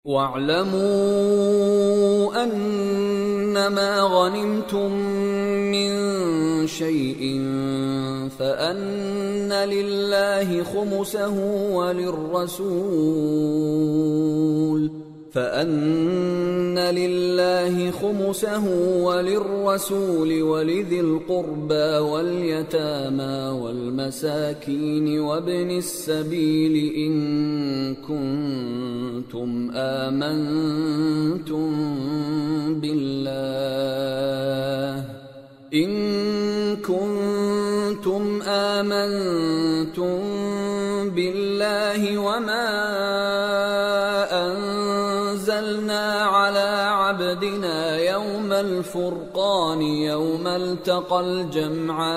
وَاعْلَمُوا أَنَّمَا غَنِمْتُم مِّن شَيْءٍ فَأَنَّ لِلَّهِ خُمُسَهُ وَلِلرَّسُولِ وَلِذِي الْقُرْبَى وَالْيَتَامَى وَالْمَسَاكِينِ وَابْنِ السَّبِيلِ إِن كُنتُمْ آمنتم بالله وما أنزلنا على عبدنا يوم الفرقان يوم التقى الجمعان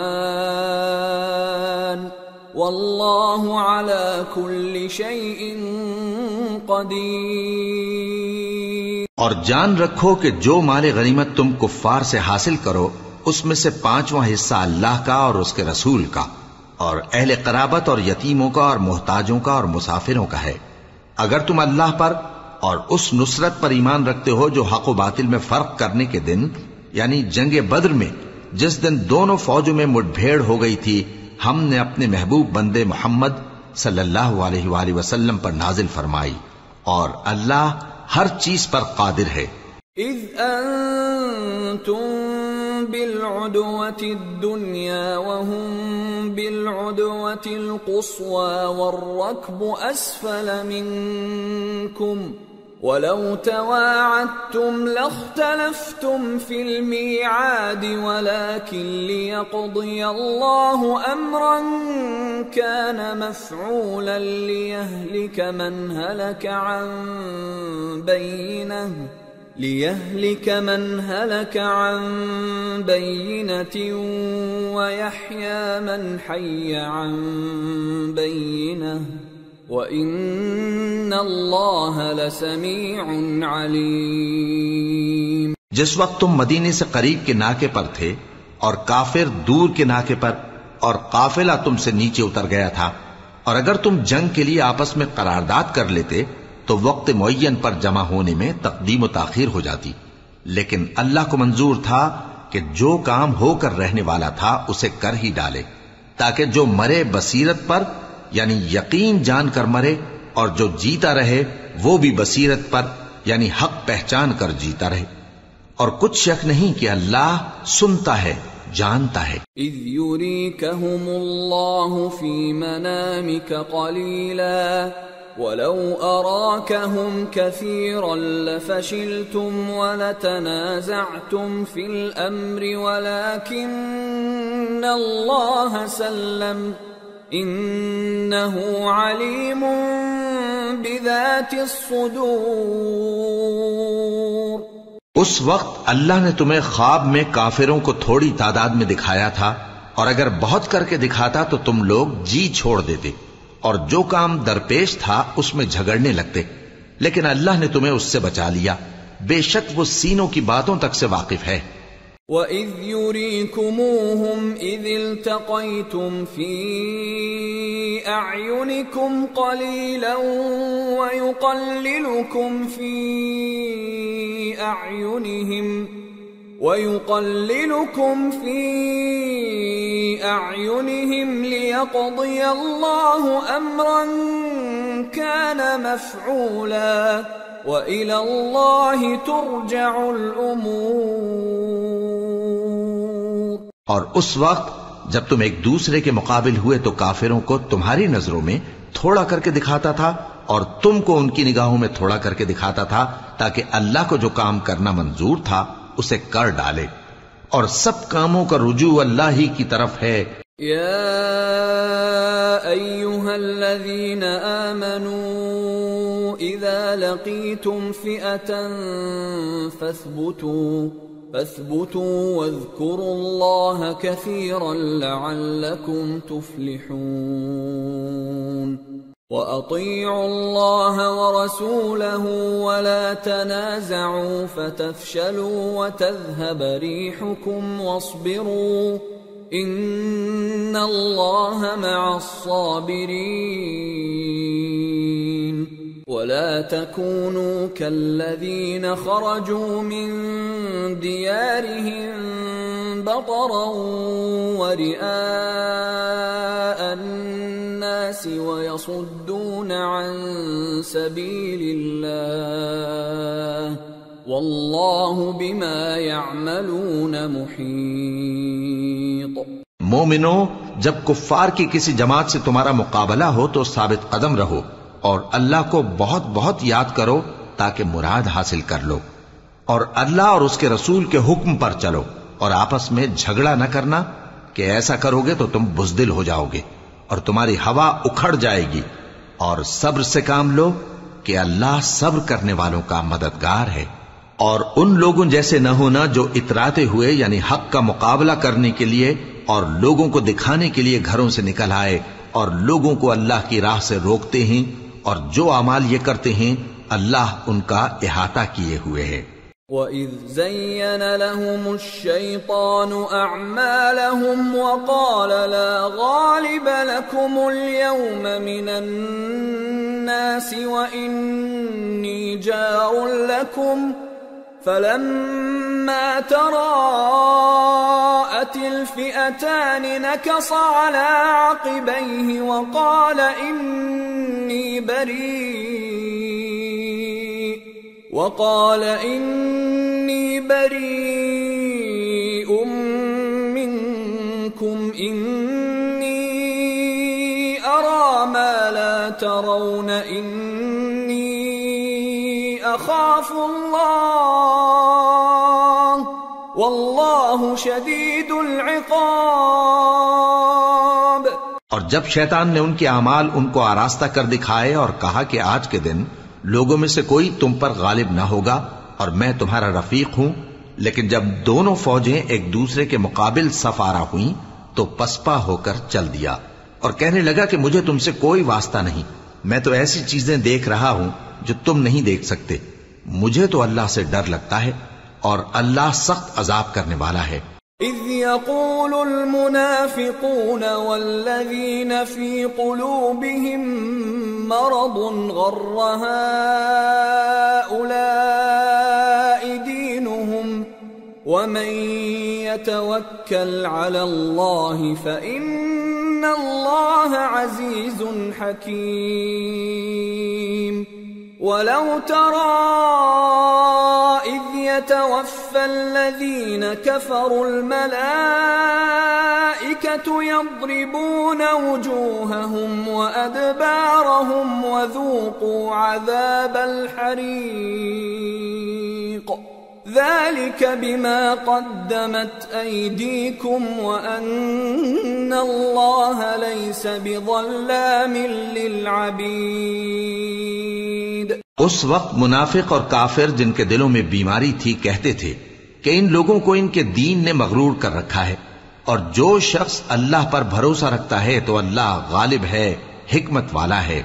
والله على كل شيء قدیر۔ اور جان رکھو کہ جو مال غنیمت تم کفار سے حاصل کرو اس میں سے 5واں حصہ اللہ کا اور اس کے رسول کا اور اہل قرابت اور یتیموں کا اور محتاجوں کا اور مسافروں کا ہے۔ اگر تم اللہ پر اور اس نصرت پر ایمان رکھتے ہو جو حق و باطل میں فرق کرنے کے دن یعنی جنگ بدر میں جس دن دونوں فوجوں میں مٹ بھیڑ ہو گئی تھی ہم نے اپنے محبوب بندے محمد صلی اللہ علیہ وآلہ وسلم پر نازل فرمائی، اور اللہ ہر چیز پر قادر ہے۔ اذ انتم بالعدوة الدنيا وهم بالعدوة القصوى والركب أسفل منكم ولو تواعدتم لاختلفتم في الميعاد ولكن ليقضي الله أمرا كان مفعولا ليهلك من هلك عن بينة ويحيى من حي عن بينة وَإِنَّ اللَّهَ لَسَمِيعٌ عَلِيمٌ۔ جس وقت تم مدینے سے قریب کے ناکے پر تھے اور کافر دور کے ناکے پر اور قافلہ تم سے نیچے اتر گیا تھا، اور اگر تم جنگ کے لیے آپس میں قرارداد کر لیتے تو وقت معین پر جمع ہونے میں تقدیم و تاخیر ہو جاتی، لیکن اللہ کو منظور تھا کہ جو کام ہو کر رہنے والا تھا اسے کر ہی ڈالے، تاکہ جو مرے بصیرت پر یعنی یقین جان کر مرے، اور جو جیتا رہے وہ بھی بصیرت پر یعنی حق پہچان کر جیتا رہے، اور کچھ شک نہیں کہ اللہ سنتا ہے جانتا ہے۔ اذ یریکہم اللہ فی منامک قلیلا ولو اراکہم کثیرا لفشلتم ولتنازعتم فی الامر ولکن اللہ سلم انہ علیم بذات الصدور۔ اس وقت اللہ نے تمہیں خواب میں کافروں کو تھوڑی تعداد میں دکھایا تھا، اور اگر بہت کر کے دکھاتا تو تم لوگ جی چھوڑ دیتے اور جو کام درپیش تھا اس میں جھگڑنے لگتے، لیکن اللہ نے تمہیں اس سے بچا لیا، بے شک وہ سینوں کی باتوں تک سے واقف ہے۔ وَإِذْ يُرِيكُمُوهُمْ إِذِ الْتَقَيْتُمْ فِي أَعْيُنِكُمْ قَلِيلًا وَيُقَلِّلُكُمْ فِي أَعْيُنِهِمْ لِيَقْضِيَ اللَّهُ أَمْرًا كَانَ مَفْعُولًا وَإِلَى اللَّهِ تُرْجَعُ الْأُمُورُ۔ اور اس وقت جب تم ایک دوسرے کے مقابل ہوئے تو کافروں کو تمہاری نظروں میں تھوڑا کر کے دکھاتا تھا اور تم کو ان کی نگاہوں میں تھوڑا کر کے دکھاتا تھا، تاکہ اللہ کو جو کام کرنا منظور تھا اسے کر ڈالے، اور سب کاموں کا رجوع اللہ ہی کی طرف ہے۔ یا ایھا الذین آمنوا اذا لقیتم فئة فاثبتوا واذکروا اللہ کثیرا لعلکم تفلحون۔ وَأَطِيعُوا اللَّهَ وَرَسُولَهُ وَلَا تَنَازَعُوا فَتَفْشَلُوا وَتَذْهَبَ رِيحُكُمْ وَاصْبِرُوا إِنَّ اللَّهَ مَعَ الصَّابِرِينَ۔ ولا تكونوا كالذين خرجوا من ديارهم بطرا ورئاء الناس ويصدون عن سبيل الله والله بما يعملون محيط۔ مومنو، جب کفار کی کسی جماعت سے تمہارا مقابلہ ہو تو ثابت قدم رہو اور اللہ کو بہت بہت یاد کرو تاکہ مراد حاصل کر لو، اور اللہ اور اس کے رسول کے حکم پر چلو، اور آپس میں جھگڑا نہ کرنا کہ ایسا کرو گے تو تم بزدل ہو جاؤ گے اور تمہاری ہوا اکھڑ جائے گی، اور صبر سے کام لو کہ اللہ صبر کرنے والوں کا مددگار ہے۔ اور ان لوگوں جیسے نہ ہونا جو اتراتے ہوئے یعنی حق کا مقابلہ کرنے کے لیے اور لوگوں کو دکھانے کے لیے گھروں سے نکل آئے اور لوگوں کو اللہ کی راہ سے روکتے ہیں، اور جو اعمال یہ کرتے ہیں اللہ ان کا احاطہ کیے ہوئے ہے۔ وَإِذْ زَيَّنَ لَهُمُ الشَّيْطَانُ أَعْمَالَهُمْ وَقَالَ لَا غَالِبَ لَكُمُ الْيَوْمَ مِنَ النَّاسِ وَإِنِّي جَارٌ لَكُمْ فَلَمَّا تَرَاءَتِ الْفِئَتَانِ نَكَصَ عَلَى عَقِبَيْهِ وَقَالَ إِنِّي بَرِيءٌ مِّنكُمْ إِنِّي أَرَى مَا لَا تَرَوْنَ إِنِّي أَخَافُ اللَّهَ وَاللَّهُ شَدِيدُ الْعِقَابِ۔ اور جب شیطان نے ان کے اعمال ان کو آراستہ کر دکھائے اور کہا کہ آج کے دن لوگوں میں سے کوئی تم پر غالب نہ ہوگا اور میں تمہارا رفیق ہوں، لیکن جب دونوں فوجیں ایک دوسرے کے مقابل صف آرا ہوئیں تو پسپا ہو کر چل دیا اور کہنے لگا کہ مجھے تم سے کوئی واسطہ نہیں، میں تو ایسی چیزیں دیکھ رہا ہوں جو تم نہیں دیکھ سکتے، مجھے تو اللہ سے ڈر لگتا ہے اور اللہ سخت عذاب کرنے والا ہے۔ اذ يقول المنافقون والذين في قلوبهم مرض غر هؤلاء دينهم ومن يتوكل على الله فإن الله عزيز حكيم۔ ولو ترى إذ يتوفى الذين كفروا الملائكة يضربون وجوههم وأدبارهم وذوقوا عذاب الحريق ذلك بما قدمت أيديكم وأن الله ليس بظلام للعبيد۔ اس وقت منافق اور کافر جن کے دلوں میں بیماری تھی کہتے تھے کہ ان لوگوں کو ان کے دین نے مغرور کر رکھا ہے، اور جو شخص اللہ پر بھروسہ رکھتا ہے تو اللہ غالب ہے، حکمت والا ہے۔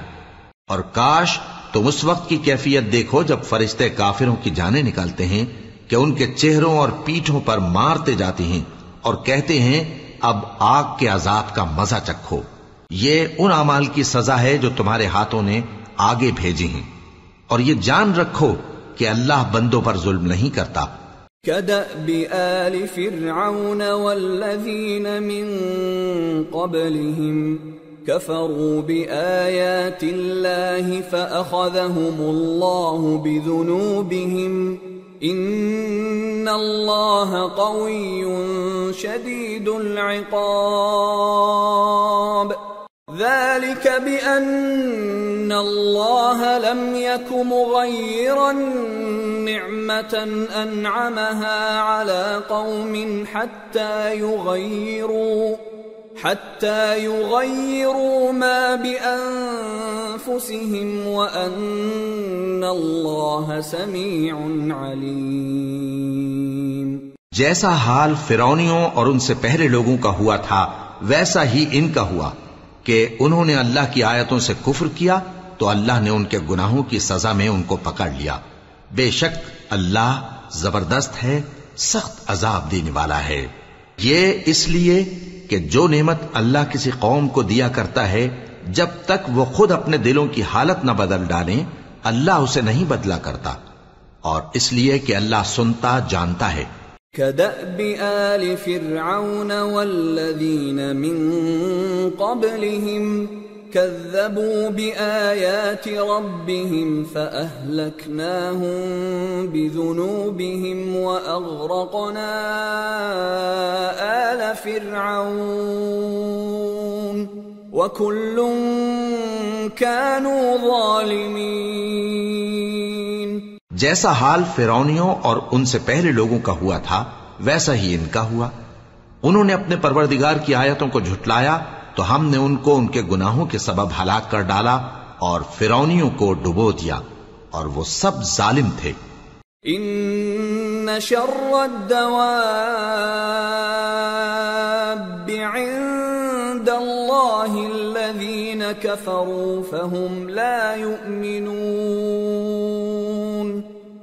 اور کاش تم اس وقت کی کیفیت دیکھو جب فرشتے کافروں کی جانیں نکالتے ہیں کہ ان کے چہروں اور پیٹھوں پر مارتے جاتے ہیں اور کہتے ہیں اب آگ کے عذاب کا مزہ چکھو، یہ ان اعمال کی سزا ہے جو تمہارے ہاتھوں نے آگے بھیجی ہیں، اور یہ جان رکھو کہ اللہ بندوں پر ظلم نہیں کرتا۔ كدأب آل فرعون والذين من قبلهم كفروا بآيات الله فأخذهم الله بذنوبهم إن الله قوي شديد العقاب۔ ذلك بأن الله لم يك مغيرا نعمة أنعمها على قوم حتى يغيروا ما بأنفسهم وأن الله سميع عليم۔ جیسا حال فرعونیوں اور ان سے پہلے لوگوں کا ہوا تھا ویسا ہی ان کا ہوا کہ انہوں نے اللہ کی آیتوں سے کفر کیا تو اللہ نے ان کے گناہوں کی سزا میں ان کو پکڑ لیا۔ بے شک اللہ زبردست ہے، سخت عذاب دینے والا ہے۔ یہ اس لیے کہ جو نعمت اللہ کسی قوم کو دیا کرتا ہے جب تک وہ خود اپنے دلوں کی حالت نہ بدل ڈالیں اللہ اسے نہیں بدلا کرتا، اور اس لیے کہ اللہ سنتا جانتا ہے۔ كدأب آل فرعون والذين من قبلهم كذبوا بآيات ربهم فأهلكناهم بذنوبهم وأغرقنا آل فرعون وكل كانوا ظالمين۔ جیسا حال فرعونیوں اور ان سے پہلے لوگوں کا ہوا تھا ویسا ہی ان کا ہوا۔ انہوں نے اپنے پروردگار کی آیتوں کو جھٹلایا تو ہم نے ان کو ان کے گناہوں کے سبب ہلاک کر ڈالا اور فرعونیوں کو ڈبو دیا، اور وہ سب ظالم تھے۔ ان شر الدواب عند اللہ الذین کفروا فهم لا يؤمنون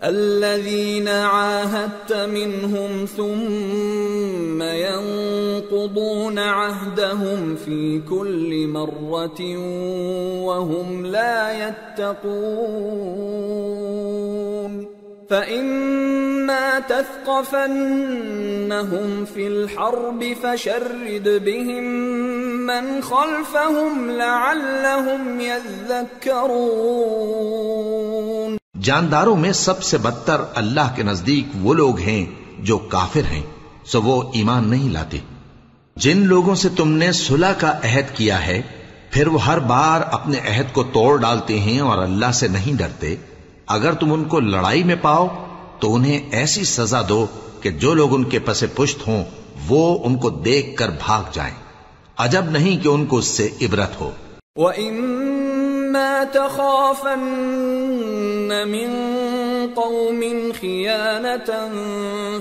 الذين عاهدت منهم ثم ينقضون عهدهم في كل مرة وهم لا يتقون فإما تثقفنهم في الحرب فشرد بهم من خلفهم لعلهم يذكرون۔ جانداروں میں سب سے بدتر اللہ کے نزدیک وہ لوگ ہیں جو کافر ہیں، سو وہ ایمان نہیں لاتے۔ جن لوگوں سے تم نے صلح کا عہد کیا ہے پھر وہ ہر بار اپنے عہد کو توڑ ڈالتے ہیں اور اللہ سے نہیں ڈرتے، اگر تم ان کو لڑائی میں پاؤ تو انہیں ایسی سزا دو کہ جو لوگ ان کے پس پشت ہوں وہ ان کو دیکھ کر بھاگ جائیں، عجب نہیں کہ ان کو اس سے عبرت ہو۔ وَإِمَّا تَخَافَنَّ مِن قَوْمٍ خِيَانَةً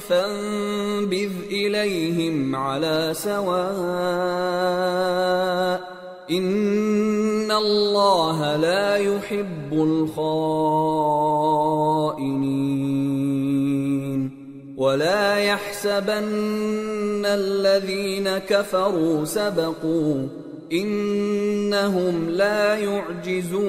فَانبِذْ إِلَيْهِمْ عَلَى سَوَاءٍ إِنَّ اللَّهَ لَا يُحِبُّ الْخَائِنِينَ وَلَا يَحْسَبَنَّ الَّذِينَ كَفَرُوا سَبَقُوا إِنَّهُمْ لَا يُعْجِزُونَ۔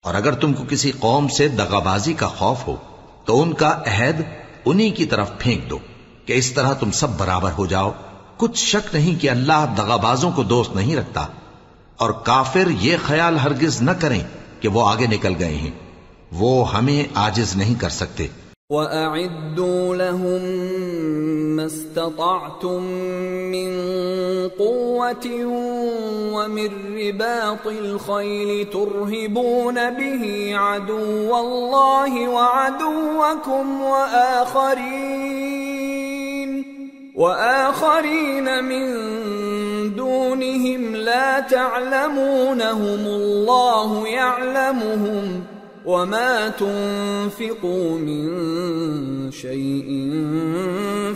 اور اگر تم کو کسی قوم سے دغابازی کا خوف ہو تو ان کا عہد انہی کی طرف پھینک دو کہ اس طرح تم سب برابر ہو جاؤ۔ کچھ شک نہیں کہ اللہ دغابازوں کو دوست نہیں رکھتا، اور کافر یہ خیال ہرگز نہ کریں کہ وہ آگے نکل گئے ہیں، وہ ہمیں عاجز نہیں کر سکتے۔ وَأَعِدُّوا لَهُم مَّا اسْتَطَعْتُم مِّن قُوَّةٍ وَمِن رِّبَاطِ الْخَيْلِ تُرْهِبُونَ بِهِ عَدُوَّ اللَّهِ وَعَدُوَّكُمْ وآخرين من دونهم لا تعلمونهم الله يعلمهم وما تنفقوا من شيء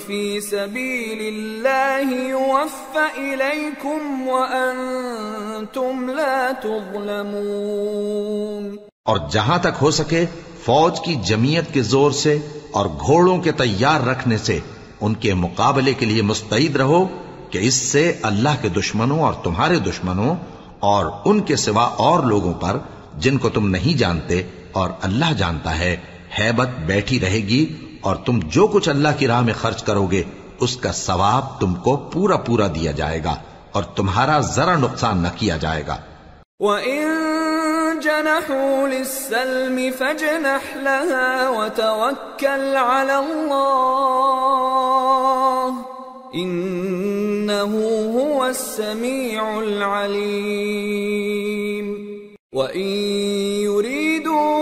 في سبيل الله يوفى إليكم وأنتم لا تظلمون۔ اور جہاں تک ہو سکے فوج کی جمعیت کے زور سے اور گھوڑوں کے تیار رکھنے سے ان کے مقابلے کے لیے مستعد رہو کہ اس سے اللہ کے دشمنوں اور تمہارے دشمنوں اور ان کے سوا اور لوگوں پر جن کو تم نہیں جانتے اور اللہ جانتا ہے ہیبت بیٹھی رہے گی، اور تم جو کچھ اللہ کی راہ میں خرچ کرو گے اس کا ثواب تم کو پورا پورا دیا جائے گا اور تمہارا ذرا نقصان نہ کیا جائے گا۔ وَإِن جَنَحُوا لِلسَّلْمِ فَاجْنَحْ لَهَا وَتَوَكَّلْ عَلَى اللَّهِ إِنَّهُ هُوَ السَّمِيعُ الْعَلِيمُ۔ وَإِن يُرِيدُوا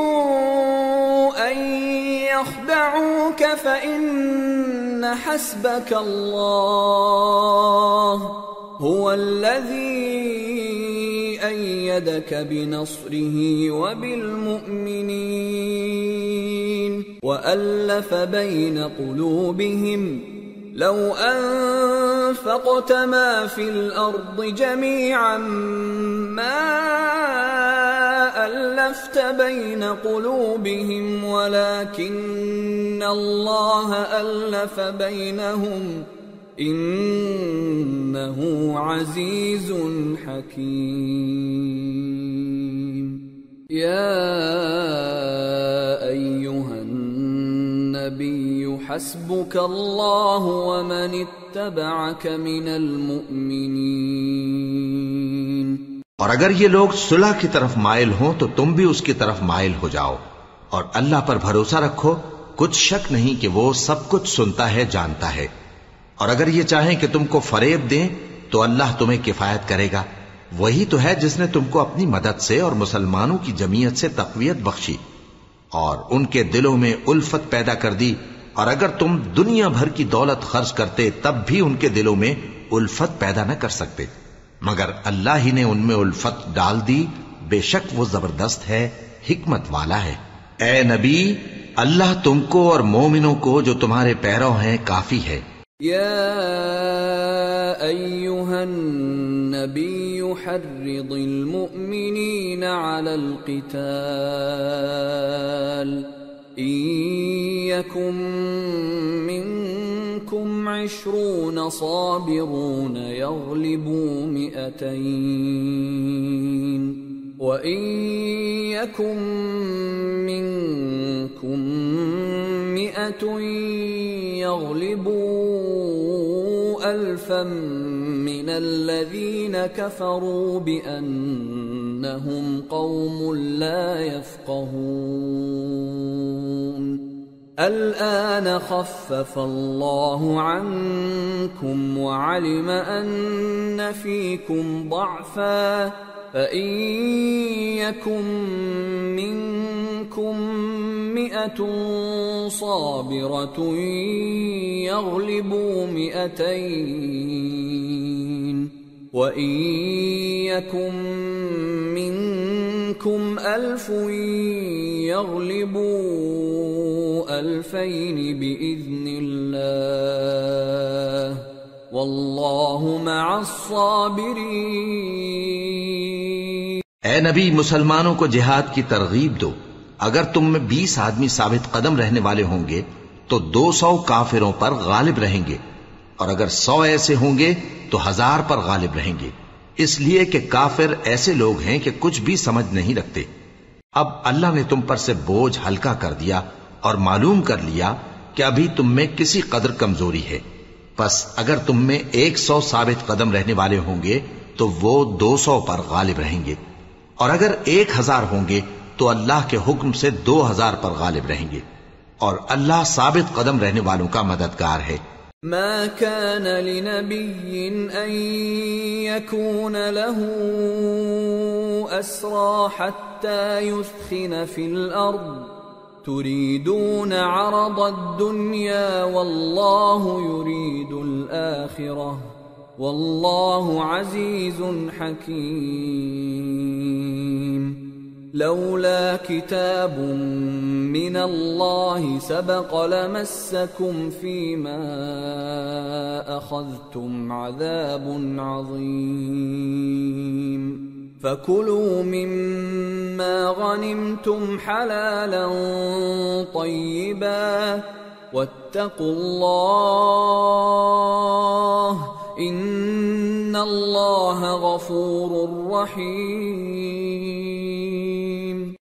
أَن يَخْدَعُوكَ فَإِنَّ حَسْبَكَ اللَّهُ هُوَ الَّذِي أَيَّدَكَ بِنَصْرِهِ وَبِالْمُؤْمِنِينَ وَأَلَّفَ بَيْنَ قُلُوبِهِمْ لَوْ أَنفَقْتَ مَا فِي الْأَرْضِ جَمِيعًا مَا أَلَّفْتَ بَيْنَ قُلُوبِهِمْ وَلَكِنَّ اللَّهَ أَلَّفَ بَيْنَهُمْ إِنَّهُ عَزِيزٌ حَكِيمٌ۔ يا أيها النبي حسبك الله ومن اتبعك من المؤمنين. اور اگر یہ لوگ صلح کی طرف مائل ہوں تو تم بھی اس کی طرف مائل ہو جاؤ، اور اللہ پر بھروسہ رکھو، کچھ شک نہیں کہ وہ سب کچھ سنتا ہے، جانتا ہے. اور اگر یہ چاہیں کہ تم کو فریب دیں تو اللہ تمہیں کفایت کرے گا. وہی تو ہے جس نے تم کو اپنی مدد سے اور مسلمانوں کی جمعیت سے تقویت بخشی اور ان کے دلوں میں الفت پیدا کر دی. اور اگر تم دنیا بھر کی دولت خرچ کرتے تب بھی ان کے دلوں میں الفت پیدا نہ کر سکتے، مگر اللہ ہی نے ان میں الفت ڈال دی. بے شک وہ زبردست ہے، حکمت والا ہے. اے نبی، اللہ تم کو اور مومنوں کو جو تمہارے پیرو ہیں کافی ہے. يا أيها النبي حرض المؤمنين على القتال إن يكن منكم 20 صابرون يغلبوا 200 وَإِن يَكُن مِّنكُم 100 يَغْلِبُوا 1000 مِّنَ الَّذِينَ كَفَرُوا بِأَنَّهُمْ قَوْمٌ لَّا يَفْقَهُونَ. الآن خفف الله عنكم وعلم أن فيكم ضعفا فإن يكن منكم 100 صابرة يغلبوا 200 وإن يكن منكم 1000 يغلبوا 2000 بإذن الله واللہ مع الصابرین. اے نبی، مسلمانوں کو جہاد کی ترغیب دو. اگر تم میں 20 آدمی ثابت قدم رہنے والے ہوں گے تو 200 کافروں پر غالب رہیں گے، اور اگر 100 ایسے ہوں گے تو 1000 پر غالب رہیں گے، اس لیے کہ کافر ایسے لوگ ہیں کہ کچھ بھی سمجھ نہیں رکھتے. اب اللہ نے تم پر سے بوجھ ہلکا کر دیا اور معلوم کر لیا کہ ابھی تم میں کسی قدر کمزوری ہے. پس اگر تم میں 100 ثابت قدم رہنے والے ہوں گے تو وہ 200 پر غالب رہیں گے، اور اگر 1000 ہوں گے تو اللہ کے حکم سے 2000 پر غالب رہیں گے، اور اللہ ثابت قدم رہنے والوں کا مددگار ہے. ما كان لنبي أن يكون له أسرى حتى يثخن في الأرض تريدون عرض الدنيا والله يريد الآخرة والله عزيز حكيم. لولا كتاب من الله سبق لمسكم فيما أخذتم عذاب عظيم. فكلوا مما غنمتم حلالا طيبا واتقوا الله ان اللہ غفور رحیم.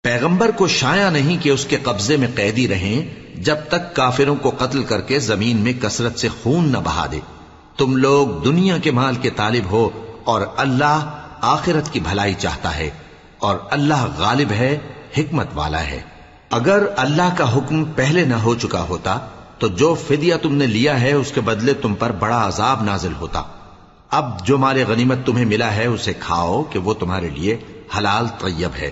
پیغمبر کو شایع نہیں کہ اس کے قبضے میں قیدی رہیں جب تک کافروں کو قتل کر کے زمین میں کثرت سے خون نہ بہا دے. تم لوگ دنیا کے مال کے طالب ہو اور اللہ آخرت کی بھلائی چاہتا ہے، اور اللہ غالب ہے، حکمت والا ہے. اگر اللہ کا حکم پہلے نہ ہو چکا ہوتا تو جو فدیہ تم نے لیا ہے اس کے بدلے تم پر بڑا عذاب نازل ہوتا. اب جو مال غنیمت تمہیں ملا ہے اسے کھاؤ کہ وہ تمہارے لیے حلال طیب ہے،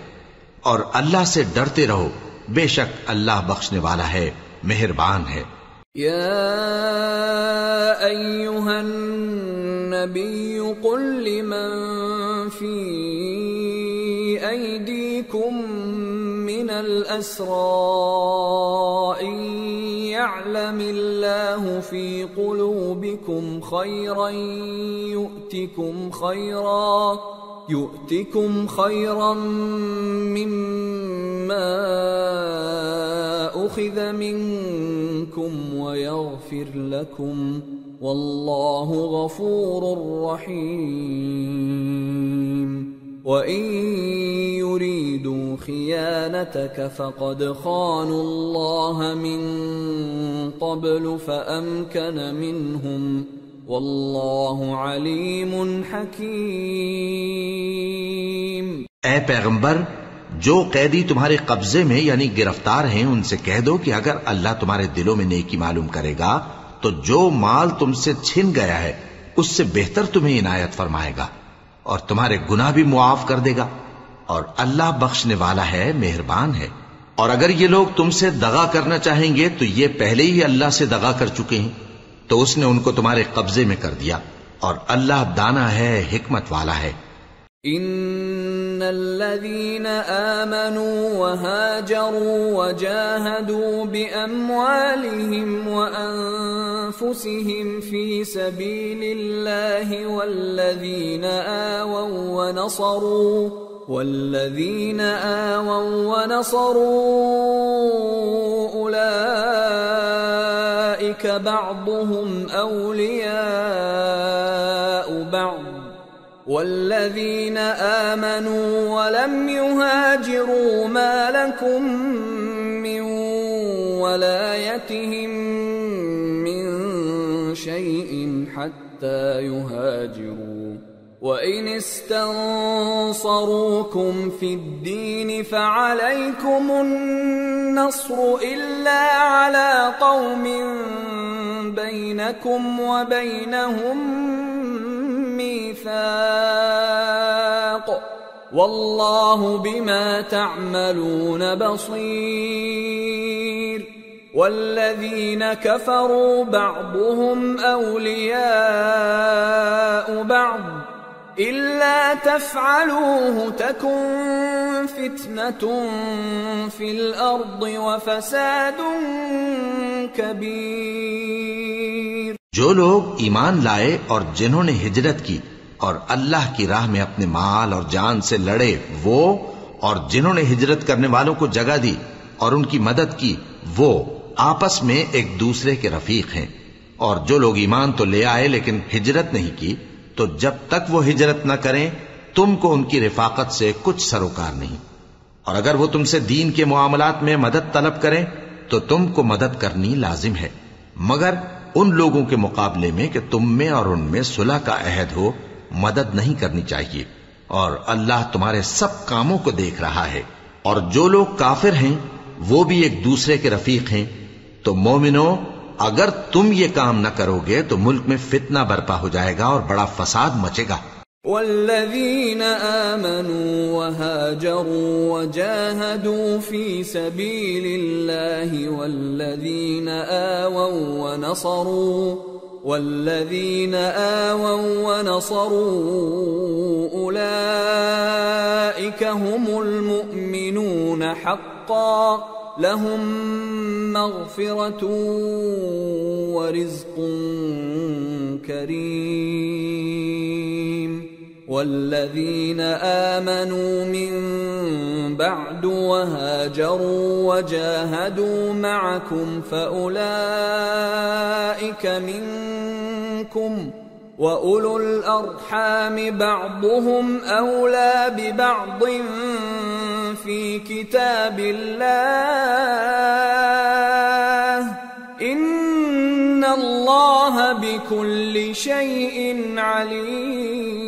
اور اللہ سے ڈرتے رہو، بے شک اللہ بخشنے والا ہے، مہربان ہے. یا ایھا النبی قل لمن فی ایدیکم من الاسراء ان يعلم الله في قلوبكم خيرا يؤتكم خيرا مما أخذ منكم ويغفر لكم والله غفور رحيم. وَإِن يُرِيدُوا خِيَانَتَكَ فَقَدْ خَانُوا اللَّهَ مِن قَبْلُ فَأَمْكَنَ مِنْهُمْ وَاللَّهُ عَلِيمٌ حَكِيمٌ۔ اے پیغمبر، جو قیدی تمہارے قبضے میں یعنی گرفتار ہیں ان سے کہہ دو کہ اگر اللہ تمہارے دلوں میں نیکی معلوم کرے گا تو جو مال تم سے چھن گیا ہے اس سے بہتر تمہیں عنایت فرمائے گا اور تمہارے گناہ بھی معاف کر دے گا، اور اللہ بخشنے والا ہے، مہربان ہے۔ اور اگر یہ لوگ تم سے دغا کرنا چاہیں گے تو یہ پہلے ہی اللہ سے دغا کر چکے ہیں، تو اس نے ان کو تمہارے قبضے میں کر دیا، اور اللہ دانا ہے، حکمت والا ہے۔ ان الذين آمنوا وهاجروا وجاهدوا بأموالهم وأنفسهم في سبيل الله والذين آووا ونصروا أولئك بعضهم أولياء بعض والذين آمنوا ولم يهاجروا ما لكم من ولايتهم من شيء حتى يهاجروا وإن استنصروكم في الدين فعليكم النصر إلا على قوم بينكم وبينهم ميثاق والله بما تعملون بصير والذين كفروا بعضهم أولياء بعض إلا تفعلوه تكن فتنة في الأرض وفساد كبير۔ جو لوگ ایمان لائے اور جنہوں نے ہجرت کی اور اللہ کی راہ میں اپنے مال اور جان سے لڑے، وہ اور جنہوں نے ہجرت کرنے والوں کو جگہ دی اور ان کی مدد کی، وہ آپس میں ایک دوسرے کے رفیق ہیں۔ اور جو لوگ ایمان تو لے آئے لیکن ہجرت نہیں کی، تو جب تک وہ ہجرت نہ کریں تم کو ان کی رفاقت سے کچھ سروکار نہیں، اور اگر وہ تم سے دین کے معاملات میں مدد طلب کریں تو تم کو مدد کرنی لازم ہے، مگر ان لوگوں کے مقابلے میں کہ تم میں اور ان میں صلح کا عہد ہو مدد نہیں کرنی چاہیے، اور اللہ تمہارے سب کاموں کو دیکھ رہا ہے۔ اور جو لوگ کافر ہیں وہ بھی ایک دوسرے کے رفیق ہیں، تو مومنو اگر تم یہ کام نہ کرو گے تو ملک میں فتنہ برپا ہو جائے گا اور بڑا فساد مچے گا۔ والذین آمنوا وهاجروا وجاهدوا في سبيل الله والذین آووا ونصروا أولئك هم المؤمنون حقا لهم مغفرة ورزق كريم۔ والذين آمنوا من بعد وهاجروا وجاهدوا معكم فأولئك منكم وأولو الأرحام بعضهم أولى ببعض في كتاب الله إن الله بكل شيء عليم۔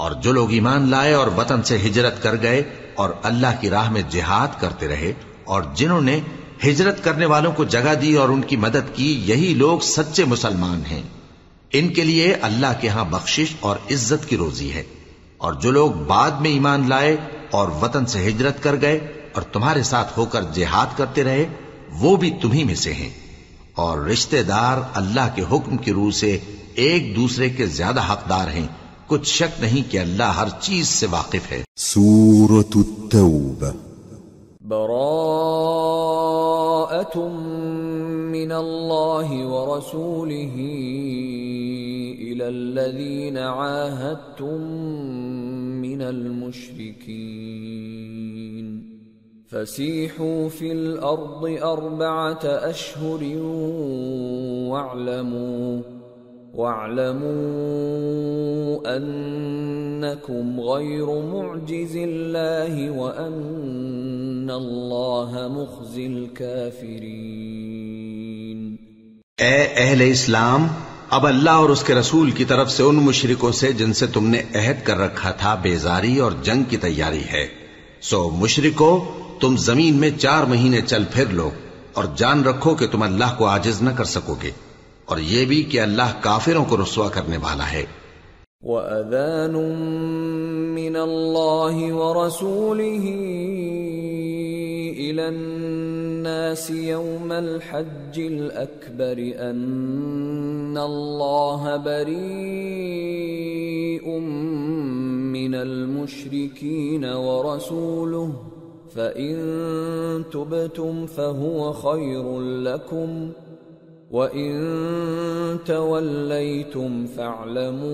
اور جو لوگ ایمان لائے اور وطن سے ہجرت کر گئے اور اللہ کی راہ میں جہاد کرتے رہے، اور جنہوں نے ہجرت کرنے والوں کو جگہ دی اور ان کی مدد کی، یہی لوگ سچے مسلمان ہیں۔ ان کے لیے اللہ کے ہاں بخشش اور عزت کی روزی ہے۔ اور جو لوگ بعد میں ایمان لائے اور وطن سے ہجرت کر گئے اور تمہارے ساتھ ہو کر جہاد کرتے رہے، وہ بھی تمہیں میں سے ہیں۔ اور رشتہ دار اللہ کے حکم کی روح سے ایک دوسرے کے زیادہ حقدار ہیں، کچھ شک نہیں کہ اللہ ہر چیز سے واقف ہے۔ سورة التوبہ۔ براءة من اللہ ورسولہ إلى الذین عاہدتم من المشرکین فسیحوا فی الأرض 4 أشہر وَاعْلَمُوا أَنَّكُمْ غَيْرُ مُعْجِزِ اللَّهِ وَأَنَّ اللَّهَ مُخْزِي الْكَافِرِينَ۔ اے اہل اسلام، اب اللہ اور اس کے رسول کی طرف سے ان مشرکوں سے جن سے تم نے عہد کر رکھا تھا بیزاری اور جنگ کی تیاری ہے۔ سو مشرکو، تم زمین میں 4 مہینے چل پھر لو اور جان رکھو کہ تم اللہ کو عاجز نہ کر سکو گے، اور یہ بھی کہ اللہ کافروں کو رسوا کرنے والا ہے۔ وَأَذَانٌ مِّنَ اللَّهِ وَرَسُولِهِ إِلَى النَّاسِ يَوْمَ الْحَجِّ الْأَكْبَرِ أَنَّ اللَّهَ بَرِيءٌ مِّنَ الْمُشْرِكِينَ وَرَسُولُهُ فَإِن تُبْتُمْ فَهُوَ خَيْرٌ لَّكُمْ وَإِن تَوَلَّيْتُمْ فَاعْلَمُوا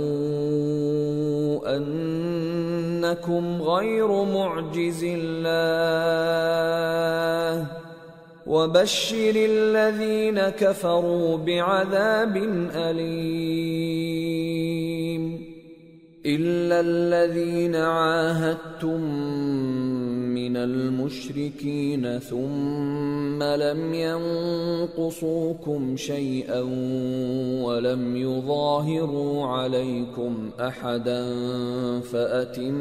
أَنَّكُمْ غَيْرُ مُعْجِزِ اللَّهِ وَبَشِّرِ الَّذِينَ كَفَرُوا بِعَذَابٍ أَلِيمٍ إِلَّا الَّذِينَ عَاهَدتُّم مِّنَ الْمُشْرِكِينَ ثُمَّ لَمْ يَنقُصُوكُمْ شَيْئًا وَلَمْ يُظَاهِرُوا عَلَيْكُمْ أَحَدًا فَأَتِمُّوا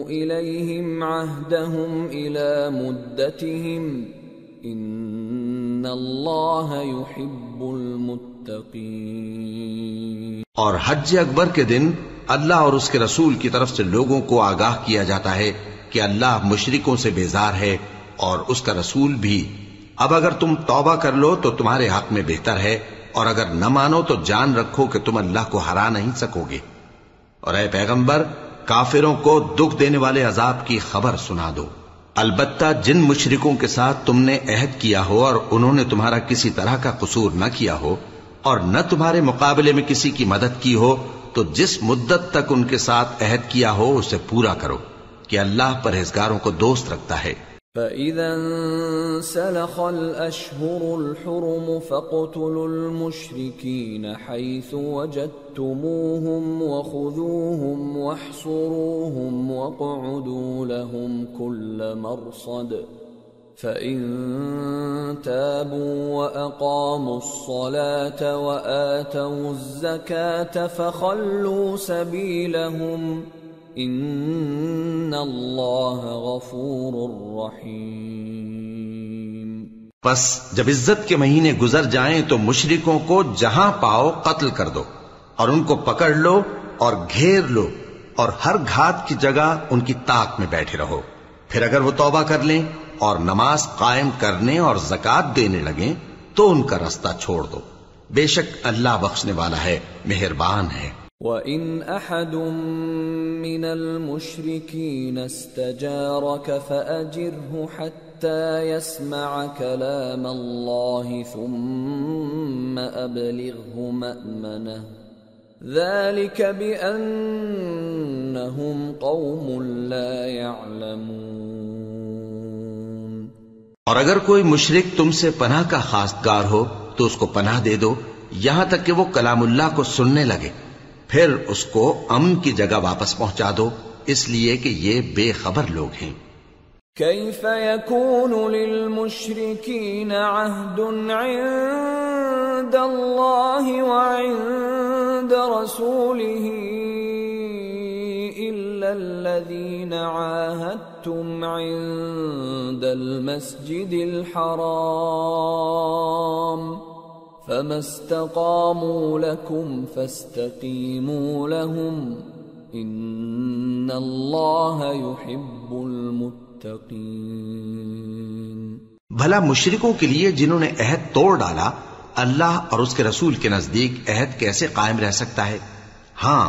إِلَيْهِمْ عَهْدَهُمْ إِلَى مُدَّتِهِمْ إِنَّ اللَّهَ يُحِبُّ الْمُتَّقِينَ۔ اور حج اکبر کے دن اللہ اور اس کے رسول کی طرف سے لوگوں کو آگاہ کیا جاتا ہے کہ اللہ مشرکوں سے بیزار ہے اور اس کا رسول بھی۔ اب اگر تم توبہ کر لو تو تمہارے حق میں بہتر ہے، اور اگر نہ مانو تو جان رکھو کہ تم اللہ کو ہرا نہیں سکو گے۔ اور اے پیغمبر، کافروں کو دکھ دینے والے عذاب کی خبر سنا دو۔ البتہ جن مشرکوں کے ساتھ تم نے عہد کیا ہو اور انہوں نے تمہارا کسی طرح کا قصور نہ کیا ہو اور نہ تمہارے مقابلے میں کسی کی مدد کی ہو، تو جس مدت تک ان کے ساتھ عہد کیا ہو اسے پورا کرو، کہ اللہ پرہیزگاروں کو دوست رکھتا ہے۔ فَإِذَا انسَلَخَ الْأَشْهُرُ الْحُرُمُ فَاقْتُلُوا الْمُشْرِكِينَ حَيْثُ وَجَدتُّمُوهُمْ وَخُذُوهُمْ وَاحْصُرُوهُمْ وَاقْعُدُوا لَهُمْ كُلَّ مَرْصَدٍ فَإِن تَابُوا وَأَقَامُوا الصَّلَاةَ وَآتَوُا الزَّكَاةَ فَخَلُّوا سَبِيلَهُمْ إِنَّ اللَّهَ غَفُورٌ رَّحِيمٌ۔ پس جب عزت کے مہینے گزر جائیں تو مشرکوں کو جہاں پاؤ قتل کر دو، اور ان کو پکڑ لو اور گھیر لو، اور ہر گھات کی جگہ ان کی طاق میں بیٹھے رہو۔ پھر اگر وہ توبہ کر لیں اور نماز قائم کرنے اور زکوٰۃ دینے لگیں تو ان کا رستہ چھوڑ دو، بے شک اللہ بخشنے والا ہے، مہربان ہے۔ وَإِنْ أَحَدٌ مِّنَ الْمُشْرِكِينَ اسْتَجَارَكَ فَأَجِرْهُ حَتَّى يَسْمَعَ كَلَامَ اللَّهِ ثُمَّ أَبْلِغْهُ مَأْمَنَهُ ذَلِكَ بِأَنَّهُمْ قَوْمٌ لَا يَعْلَمُونَ۔ اور اگر کوئی مشرک تم سے پناہ کا خواستگار ہو تو اس کو پناہ دے دو یہاں تک کہ وہ کلام اللہ کو سننے لگے، پھر اس کو امن کی جگہ واپس پہنچا دو، اس لیے کہ یہ بے خبر لوگ ہیں۔ كيف يكون للمشركين عهد عند الله وعند رسوله إلا الذين عاهدتم عند المسجد الحرام فما استقاموا لكم فاستقيموا لهم إن الله يحب المتقين۔ بھلا مشرکوں کے لیے جنہوں نے عہد توڑ ڈالا، اللہ اور اس کے رسول کے نزدیک عہد کیسے قائم رہ سکتا ہے؟ ہاں،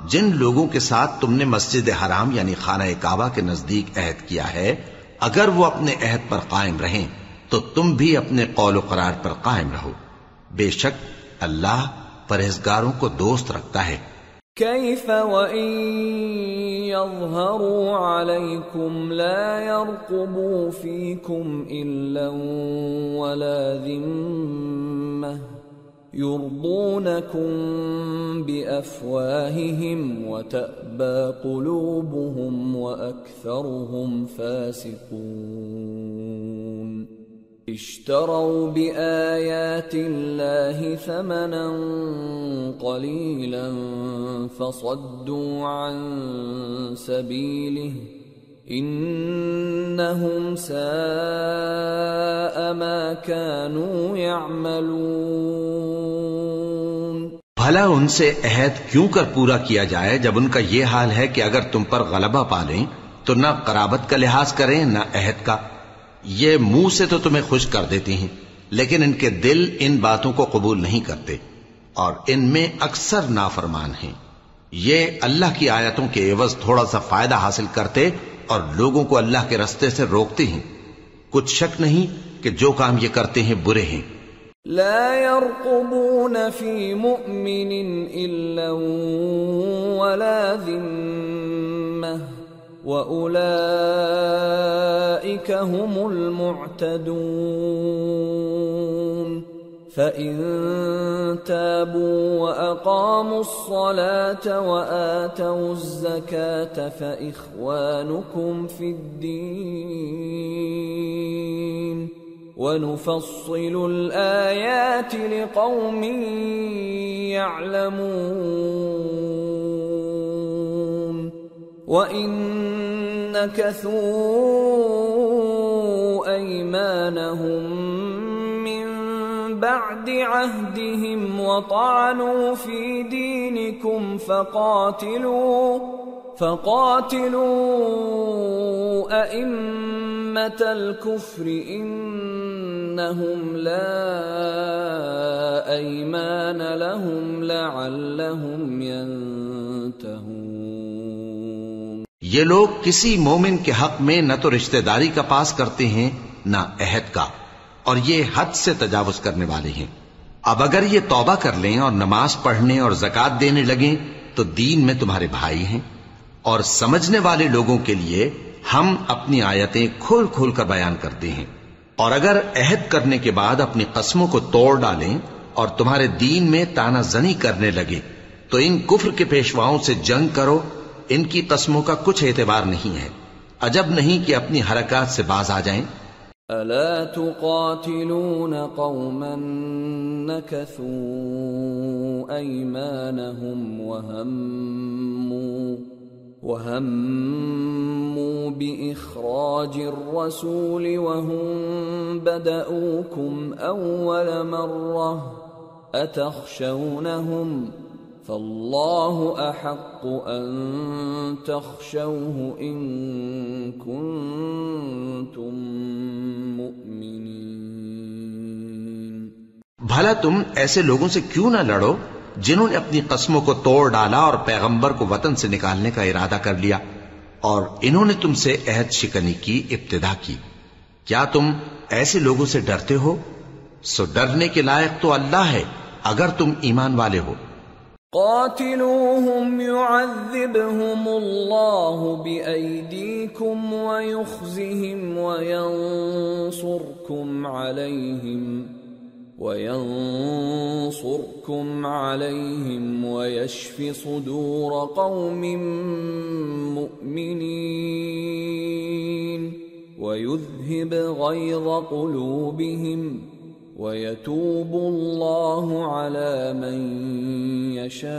جن لوگوں کے ساتھ تم نے مسجد حرام یعنی خانہ کعبہ کے نزدیک عہد کیا ہے، اگر وہ اپنے عہد پر قائم رہیں تو تم بھی اپنے قول و قرار پر قائم رہو، بے شک اللہ پرہیزگاروں کو دوست رکھتا ہے۔ كيف وإن يظهروا عليكم لا يرقبوا فيكم إلا ولا ذمة يرضونكم بأفواههم وتأبى قلوبهم وأكثرهم فاسقون اشتروا بآيات الله ثمنا قليلا فصدوا عن سبيله انہم ساء ما كانوا يعملون۔ بھلا ان سے عہد کیوں کر پورا کیا جائے جب ان کا یہ حال ہے کہ اگر تم پر غلبہ پالیں تو نہ قرابت کا لحاظ کریں نہ عہد کا۔ یہ منہ سے تو تمہیں خوش کر دیتی ہیں لیکن ان کے دل ان باتوں کو قبول نہیں کرتے اور ان میں اکثر نافرمان ہیں۔ یہ اللہ کی آیتوں کے عوض تھوڑا سا فائدہ حاصل کرتے اور لوگوں کو اللہ کے راستے سے روکتے ہیں۔ کچھ شک نہیں کہ جو کام یہ کرتے ہیں برے ہیں۔ لا يرقبون في مؤمن إلا ولا ذمة وأولئك هم المعتدون فإن تابوا وأقاموا الصلاة وآتوا الزكاة فإخوانكم في الدين ونفصل الآيات لقوم يعلمون وإن نكثوا أيمانهم بعد عهدهم وطعنوا في دينكم فقاتلوا أئمة الكفر إنهم لا أيمان لهم لعلهم ينتهون۔ یہ لوگ کسی مومن کے حق میں نہ تو رشتہ داری کا پاس کرتے ہیں نہ عہد کا، اور یہ حد سے تجاوز کرنے والے ہیں۔ اب اگر یہ توبہ کر لیں اور نماز پڑھنے اور زکوٰۃ دینے لگیں تو دین میں تمہارے بھائی ہیں، اور سمجھنے والے لوگوں کے لیے ہم اپنی آیتیں کھول کھول کر بیان کرتے ہیں۔ اور اگر عہد کرنے کے بعد اپنی قسموں کو توڑ ڈالیں اور تمہارے دین میں تانا زنی کرنے لگے تو ان کفر کے پیشواؤں سے جنگ کرو، ان کی قسموں کا کچھ اعتبار نہیں ہے، عجب نہیں کہ اپنی حرکات سے باز آ جائیں۔ ألا تقاتلون قوما نكثوا أيمانهم وهموا بإخراج الرسول وهم بدأوكم أول مرة أتخشونهم فالله أحق أن تخشوه إن كنتم مؤمنين۔ بھلا تم ایسے لوگوں سے کیوں نہ لڑو جنہوں نے اپنی قسموں کو توڑ ڈالا اور پیغمبر کو وطن سے نکالنے کا ارادہ کر لیا، اور انہوں نے تم سے عہد شکنی کی ابتدا کی۔ کیا تم ایسے لوگوں سے ڈرتے ہو؟ سو ڈرنے کے لائق تو اللہ ہے اگر تم ایمان والے ہو۔ قاتلوهم يعذبهم الله بأيديكم ويخزهم وينصركم عليهم ويشف صدور قوم مؤمنين ويذهب غيظ قلوبهم وَيَتُوبُ اللَّهُ عَلَى مَن يَشَاءُ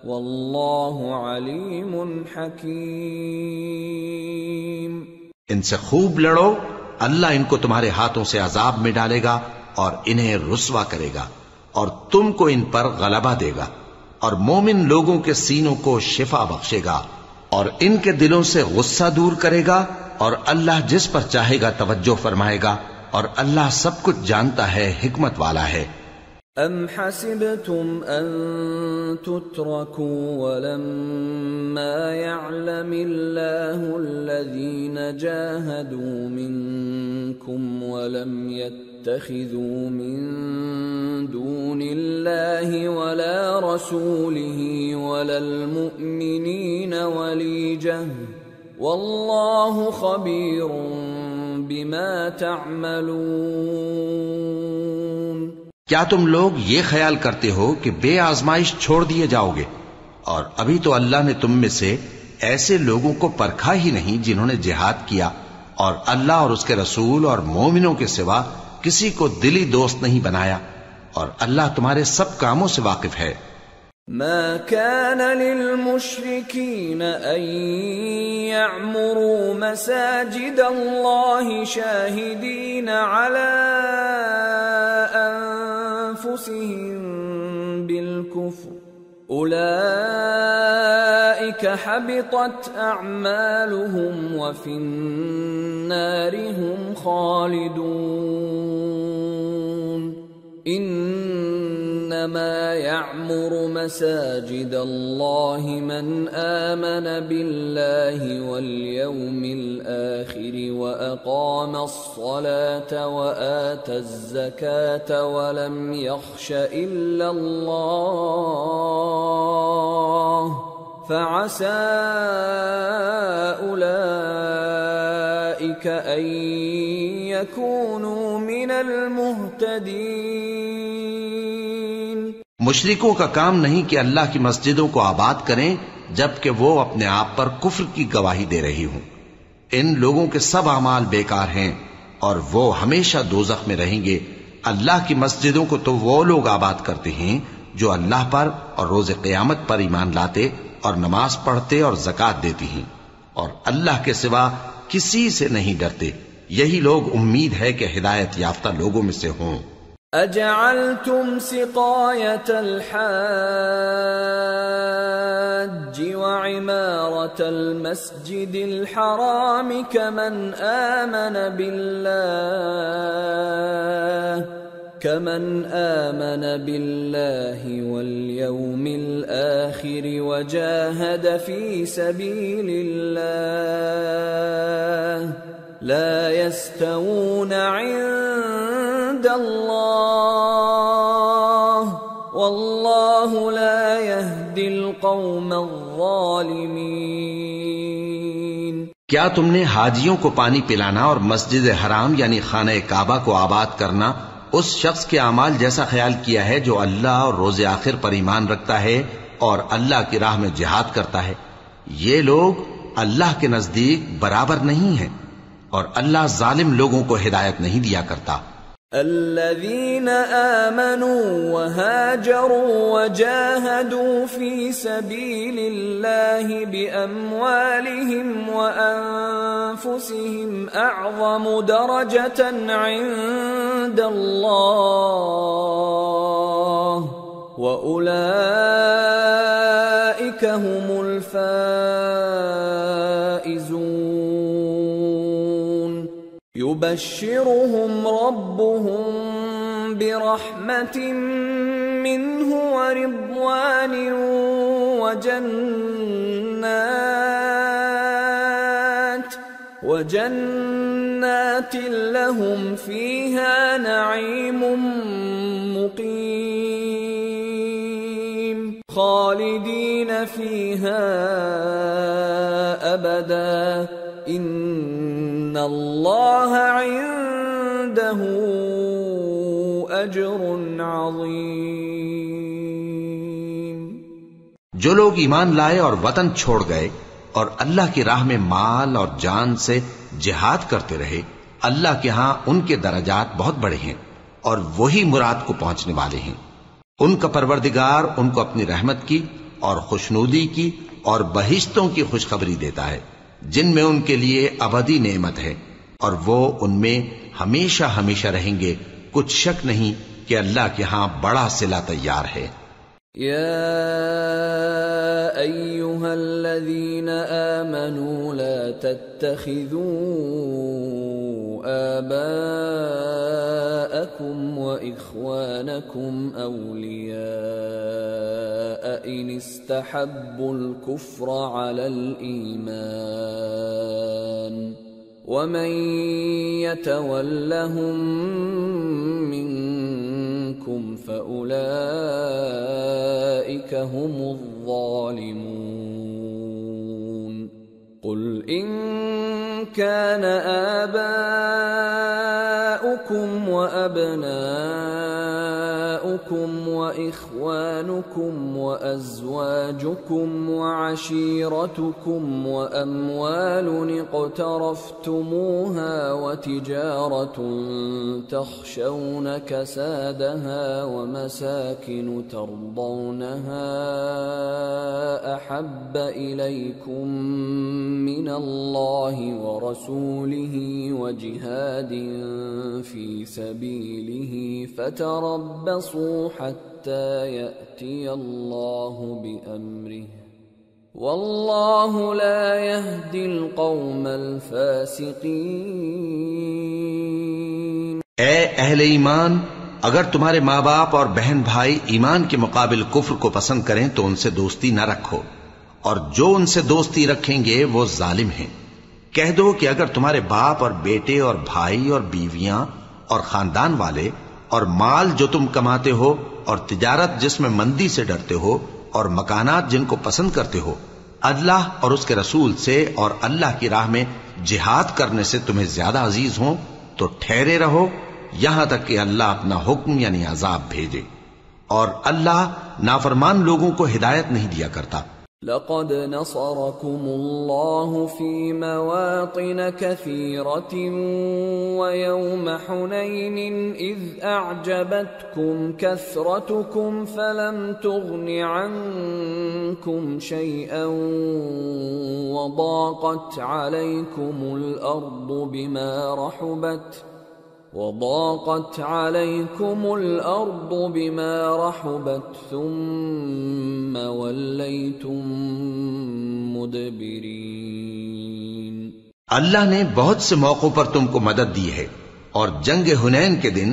وَاللَّهُ عَلِيمٌ حَكِيمٌ۔ ان سے خوب لڑو، اللہ ان کو تمہارے ہاتھوں سے عذاب میں ڈالے گا اور انہیں رسوا کرے گا، اور تم کو ان پر غلبہ دے گا، اور مومن لوگوں کے سینوں کو شفا بخشے گا، اور ان کے دلوں سے غصہ دور کرے گا، اور اللہ جس پر چاہے گا توجہ فرمائے گا، اور اللہ سب کچھ جانتا ہے، حکمت والا ہے۔ ام حسبتم ان تتركوا ولما يعلم الله الذين جاهدوا منكم ولم يتخذوا من دون الله ولا رسوله ولا المؤمنين وليجة والله خبير بما تعملون۔ کیا تم لوگ یہ خیال کرتے ہو کہ بے آزمائش چھوڑ دیے جاؤ گے؟ اور ابھی تو اللہ نے تم میں سے ایسے لوگوں کو پرکھا ہی نہیں جنہوں نے جہاد کیا، اور اللہ اور اس کے رسول اور مومنوں کے سوا کسی کو دلی دوست نہیں بنایا، اور اللہ تمہارے سب کاموں سے واقف ہے۔ ما كان للمشركين أن يعمروا مساجد الله شاهدين على أنفسهم بالكفر أولئك حبطت أعمالهم وفي النار هم خالدون انما يعمر مساجد الله من آمن بالله واليوم الآخر وأقام الصلاة وآتى الزكاة ولم يخش إلا الله فعسى أولئك أن يكونوا من المهتدين۔ مشرکوں کا کام نہیں کہ اللہ کی مسجدوں کو آباد کریں جبکہ وہ اپنے آپ پر کفر کی گواہی دے رہی ہوں۔ ان لوگوں کے سب اعمال بیکار ہیں اور وہ ہمیشہ دوزخ میں رہیں گے۔ اللہ کی مسجدوں کو تو وہ لوگ آباد کرتے ہیں جو اللہ پر اور روز قیامت پر ایمان لاتے اور نماز پڑھتے اور زکوٰۃ دیتی ہیں، اور اللہ کے سوا کسی سے نہیں ڈرتے۔ یہی لوگ امید ہے کہ ہدایت یافتہ لوگوں میں سے ہوں۔ اجعلتم سقاية الحاج وعمارة المسجد الحرام كمن آمن بالله واليوم الآخر وجاهد في سبيل الله لا يستوون عند الله والله لا يهدي القوم الظالمين۔ کیا تم نے حاجیوں کو پانی پلانا اور مسجد حرام یعنی خانہ کعبہ کو آباد کرنا اس شخص کے اعمال جیسا خیال کیا ہے جو اللہ اور روز آخر پر ایمان رکھتا ہے اور اللہ کی راہ میں جہاد کرتا ہے؟ یہ لوگ اللہ کے نزدیک برابر نہیں ہیں، اور اللہ ظالم لوگوں کو ہدایت نہیں دیا کرتا۔ الذين آمنوا وهاجروا وجاهدوا في سبيل الله بأموالهم وأنفسهم أعظم درجة عند الله وأولئك هم الفائزون۔ يبشرهم ربهم برحمة منه ورضوان وجنات لهم فيها نعيم مقيم خالدين فيها أبدا ان اللہ عنده اجر عظیم۔ جو لوگ ایمان لائے اور وطن چھوڑ گئے اور اللہ کی راہ میں مال اور جان سے جہاد کرتے رہے، اللہ کے ہاں ان کے درجات بہت بڑے ہیں اور وہی مراد کو پہنچنے والے ہیں۔ ان کا پروردگار ان کو اپنی رحمت کی اور خوشنودی کی اور بہشتوں کی خوشخبری دیتا ہے جن میں ان کے لیے ابدی نعمت ہے، اور وہ ان میں ہمیشہ ہمیشہ رہیں گے۔ کچھ شک نہیں کہ اللہ کے ہاں بڑا صلہ تیار ہے۔ یا ایھا الذین آمنوا لا تتخذوا آباءکم وإخوانکم اولیاء ان استحبوا الكفر على الإیمان ومن يتولهم منكم فأولئك هم الظالمون قل إن كان آباؤكم وأبناؤكم لكم وإخوانكم وأزواجكم وعشيرتكم وأموال اقترفتموها وتجارة تخشون كسادها ومساكن ترضونها أحب إليكم من الله ورسوله وجهاد في سبيله فتربصوا حتى يأتي الله بأمره والله لا يهدي القوم الفاسقين۔ اے اہل ایمان، اگر تمہارے ماں باپ اور بہن بھائی ایمان کے مقابل کفر کو پسند کریں تو ان سے دوستی نہ رکھو، اور جو ان سے دوستی رکھیں گے وہ ظالم ہیں۔ کہہ دو کہ اگر تمہارے باپ اور بیٹے اور بھائی اور بیویاں اور خاندان والے اور مال جو تم کماتے ہو اور تجارت جس میں مندی سے ڈرتے ہو اور مکانات جن کو پسند کرتے ہو اللہ اور اس کے رسول سے اور اللہ کی راہ میں جہاد کرنے سے تمہیں زیادہ عزیز ہوں تو ٹھہرے رہو یہاں تک کہ اللہ اپنا حکم یعنی عذاب بھیجے، اور اللہ نافرمان لوگوں کو ہدایت نہیں دیا کرتا۔ لقد نصركم الله في مواطن كثيرة ويوم حنين إذ أعجبتكم كثرتكم فلم تغن عنكم شيئا وضاقت عليكم الأرض بما رحبت ثم وليتم مدبرين۔ اللہ نے بہت سے موقعوں پر تم کو مدد دی ہے، اور جنگ حنین کے دن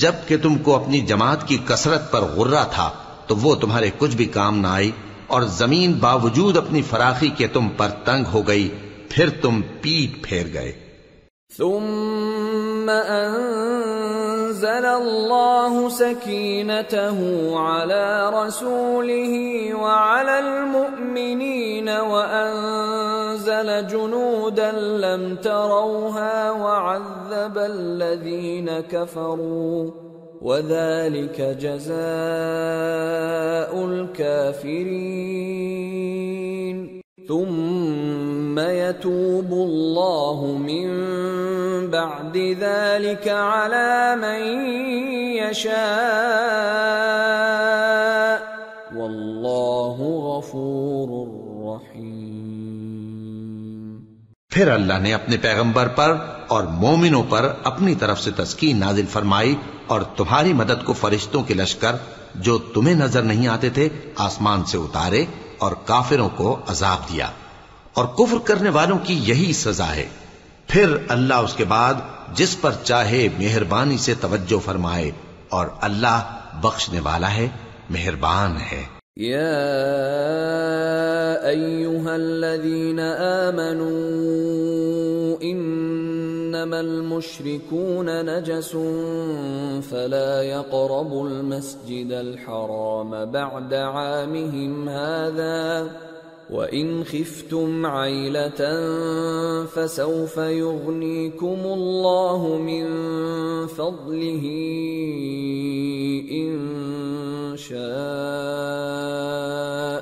جب کہ تم کو اپنی جماعت کی کثرت پر غرہ تھا تو وہ تمہارے کچھ بھی کام نہ آئی، اور زمین باوجود اپنی فراخی کے تم پر تنگ ہو گئی، پھر تم پیٹ پھیر گئے۔ ثم أنزل الله سكينته على رسوله وعلى المؤمنين وأنزل جنودا لم تروها وعذب الذين كفروا وذلك جزاء الكافرين ثم يتوب الله من بعد ذلك على من يشاء والله غفور رحيم۔ پھر اللہ نے اپنے پیغمبر پر اور مومنوں پر اپنی طرف سے تسکین نازل فرمائی، اور تمہاری مدد کو فرشتوں کے لشکر جو تمہیں نظر نہیں آتے تھے آسمان سے اتارے، اور کافروں کو عذاب دیا، اور کفر کرنے والوں کی یہی سزا ہے۔ پھر اللہ اس کے بعد جس پر چاہے مہربانی سے توجہ فرمائے، اور اللہ بخشنے والا ہے، مہربان ہے۔ یا ایھا الذین آمنوا انما المشركون نجس فلا يقربوا المسجد الحرام بعد عامهم هذا وَإِنْ خِفْتُمْ عَيْلَةً فَسَوْفَ يُغْنِيكُمُ اللَّهُ مِنْ فَضْلِهِ إِنْ شَاءَ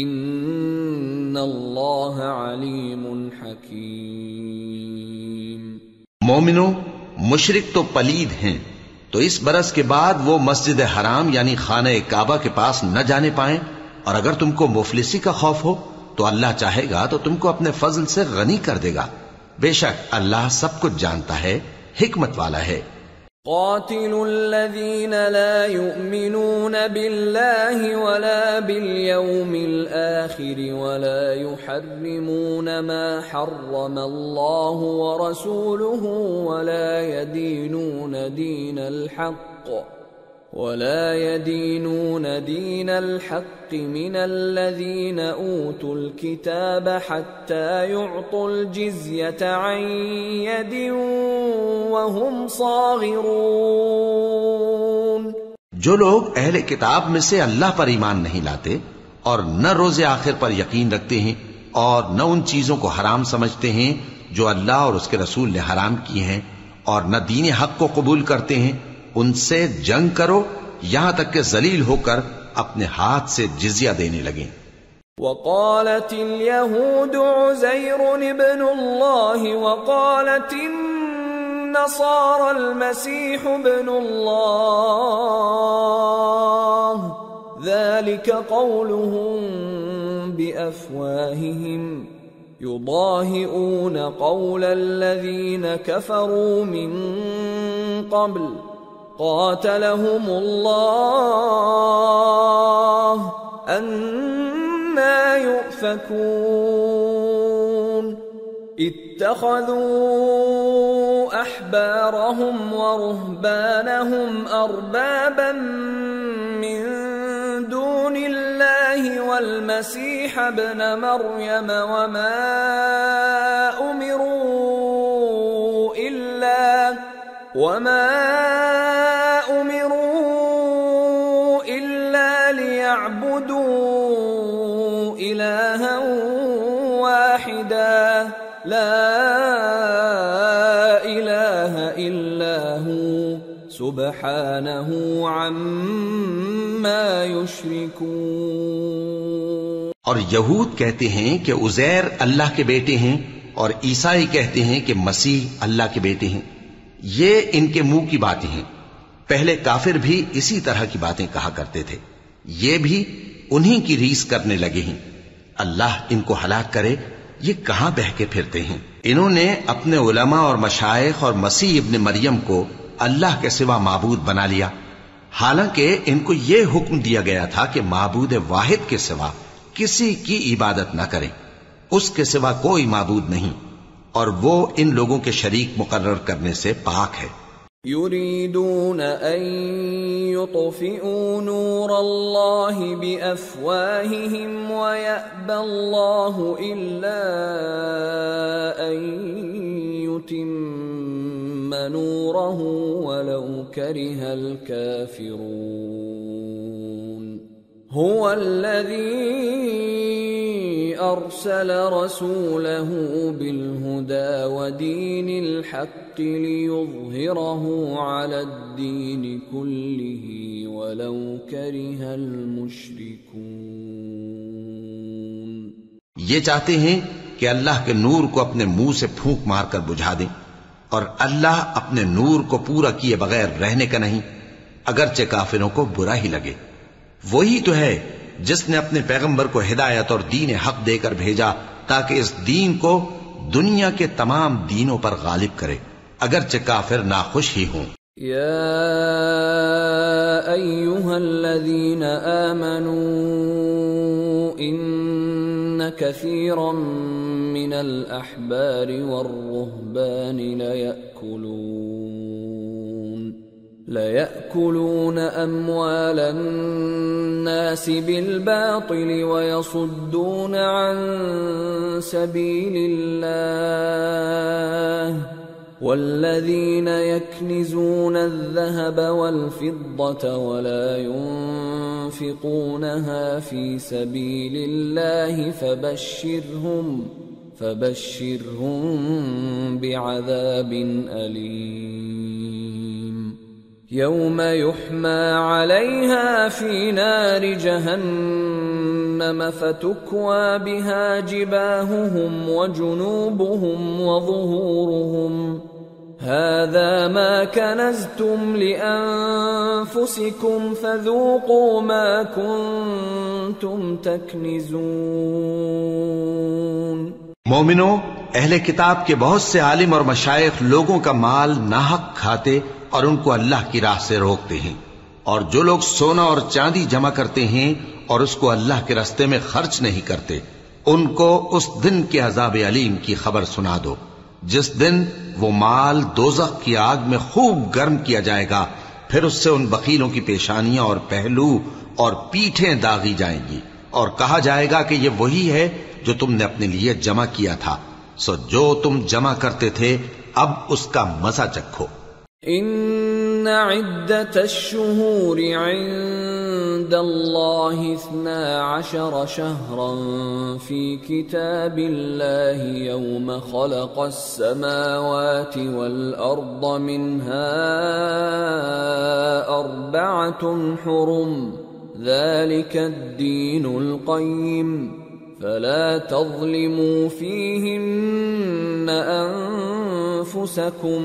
إِنَّ اللَّهَ عَلِيمٌ حَكِيمٌ۔ مومنو، مشرک تو پلید ہیں، تو اس برس کے بعد وہ مسجد حرام یعنی خانہ کعبہ کے پاس نہ جانے پائیں، اور اگر تم کو مفلسی کا خوف ہو تو اللہ چاہے گا تو تم کو اپنے فضل سے غنی کر دے گا، بے شک اللہ سب کچھ جانتا ہے، حکمت والا ہے۔ قاتلوا الذين لا يؤمنون بالله ولا باليوم الآخر ولا يحرمون ما حرم الله ورسوله ولا يدينون دين الحق من الذين أوتوا الكتاب حتى يعطوا الجزية عن يد وهم صاغرون۔ جو لوگ اہل کتاب میں سے اللہ پر ایمان نہیں لاتے اور نہ روز آخر پر یقین رکھتے ہیں اور نہ ان چیزوں کو حرام سمجھتے ہیں جو اللہ اور اس کے رسول نے حرام کی ہیں، اور نہ دین حق کو قبول کرتے ہیں، ان سے جنگ کرو یہاں تک کہ ذلیل ہو کر اپنے ہاتھ سے جزیہ دینے لگیں۔ وقالت اليهود عزير ابن الله وقالت النصارى المسيح ابن الله ذلك قولهم بأفواههم يضاهئون قول الذين كفروا من قبل قاتلهم الله أَنَّى يُؤْفَكُونَ اتَّخَذُوا أَحْبَارَهُمْ وَرُهْبَانَهُمْ أَرْبَابًا مِّن دُونِ اللَّهِ وَالْمَسِيحَ ابْنَ مَرْيَمَ وَمَا أُمِرُوا إِلَّا لِيَعْبُدُوا إِلَٰهًا وَاحِدًا لَا إِلَٰهَ إِلَّا هُوَ سُبْحَانَهُ عَمَّا يُشْرِكُونَ۔ اور یہود کہتے ہیں کہ عزیر اللہ کے بیٹے ہیں، اور عیسائی کہتے ہیں کہ مسیح اللہ کے بیٹے ہیں۔ یہ ان کے منہ کی باتیں ہیں۔ پہلے کافر بھی اسی طرح کی باتیں کہا کرتے تھے، یہ بھی انہی کی ریس کرنے لگے ہیں۔ اللہ ان کو ہلاک کرے، یہ کہاں بہ کے پھرتے ہیں۔ انہوں نے اپنے علماء اور مشائخ اور مسیح ابن مریم کو اللہ کے سوا معبود بنا لیا، حالانکہ ان کو یہ حکم دیا گیا تھا کہ معبود واحد کے سوا کسی کی عبادت نہ کریں، اس کے سوا کوئی معبود نہیں، اور وہ ان لوگوں کے شریک مقرر کرنے سے پاک ہے۔ يريدون أن يطفئوا نور الله بأفواههم ويأبى الله إلا أن يتم نوره ولو كره الكافرون هو الذي أرسل رسوله بالهدى ودين الحق ليظهره على الدين كله ولو كره المشركون۔ یہ چاہتے ہیں کہ اللہ کے نور کو اپنے منہ سے پھونک مار کر بجھا دیں، اور اللہ اپنے نور کو پورا کیے بغیر رہنے کا نہیں، اگرچہ کافروں کو برا ہی لگے۔ وہی تو ہے جس نے اپنے پیغمبر کو ہدایت اور دین حق دے کر بھیجا تاکہ اس دین کو دنیا کے تمام دینوں پر غالب کرے، اگرچہ کافر ناخوش ہی ہوں۔ یا ایھا الذین آمنوا ان کثیرا من الاحبار والرہبان لَيَأْكُلُونَ أَمْوَالَ النَّاسِ بِالْبَاطِلِ وَيَصُدُّونَ عَن سَبِيلِ اللَّهِ وَالَّذِينَ يَكْنِزُونَ الذَّهَبَ وَالْفِضَّةَ وَلَا يُنفِقُونَهَا فِي سَبِيلِ اللَّهِ فَبَشِّرْهُم بِعَذَابٍ أَلِيمٍ يوم يحمى عليها في نار جهنم فتكوى بها جباههم وجنوبهم وظهورهم هذا ما كنزتم لأنفسكم فذوقوا ما كنتم تكنزون۔ مومنو، اہل کتاب کے بہت سے عالم اور مشائخ لوگوں کا مال ناحق کھاتے اور ان کو اللہ کی راہ سے روکتے ہیں، اور جو لوگ سونا اور چاندی جمع کرتے ہیں اور اس کو اللہ کے راستے میں خرچ نہیں کرتے، ان کو اس دن کے عذاب علیم کی خبر سنا دو، جس دن وہ مال دوزخ کی آگ میں خوب گرم کیا جائے گا، پھر اس سے ان بخیلوں کی پیشانیاں اور پہلو اور پیٹھیں داغی جائیں گی، اور کہا جائے گا کہ یہ وہی ہے جو تم نے اپنے لیے جمع کیا تھا، سو جو تم جمع کرتے تھے اب اس کا مزہ چکھو۔ ان عدت الشہور عند الله 12 شهرا في كتاب الله يوم خلق السماوات والأرض منها 4 حرم ذلك الدين القيم فلا تظلموا فيهن أنفسكم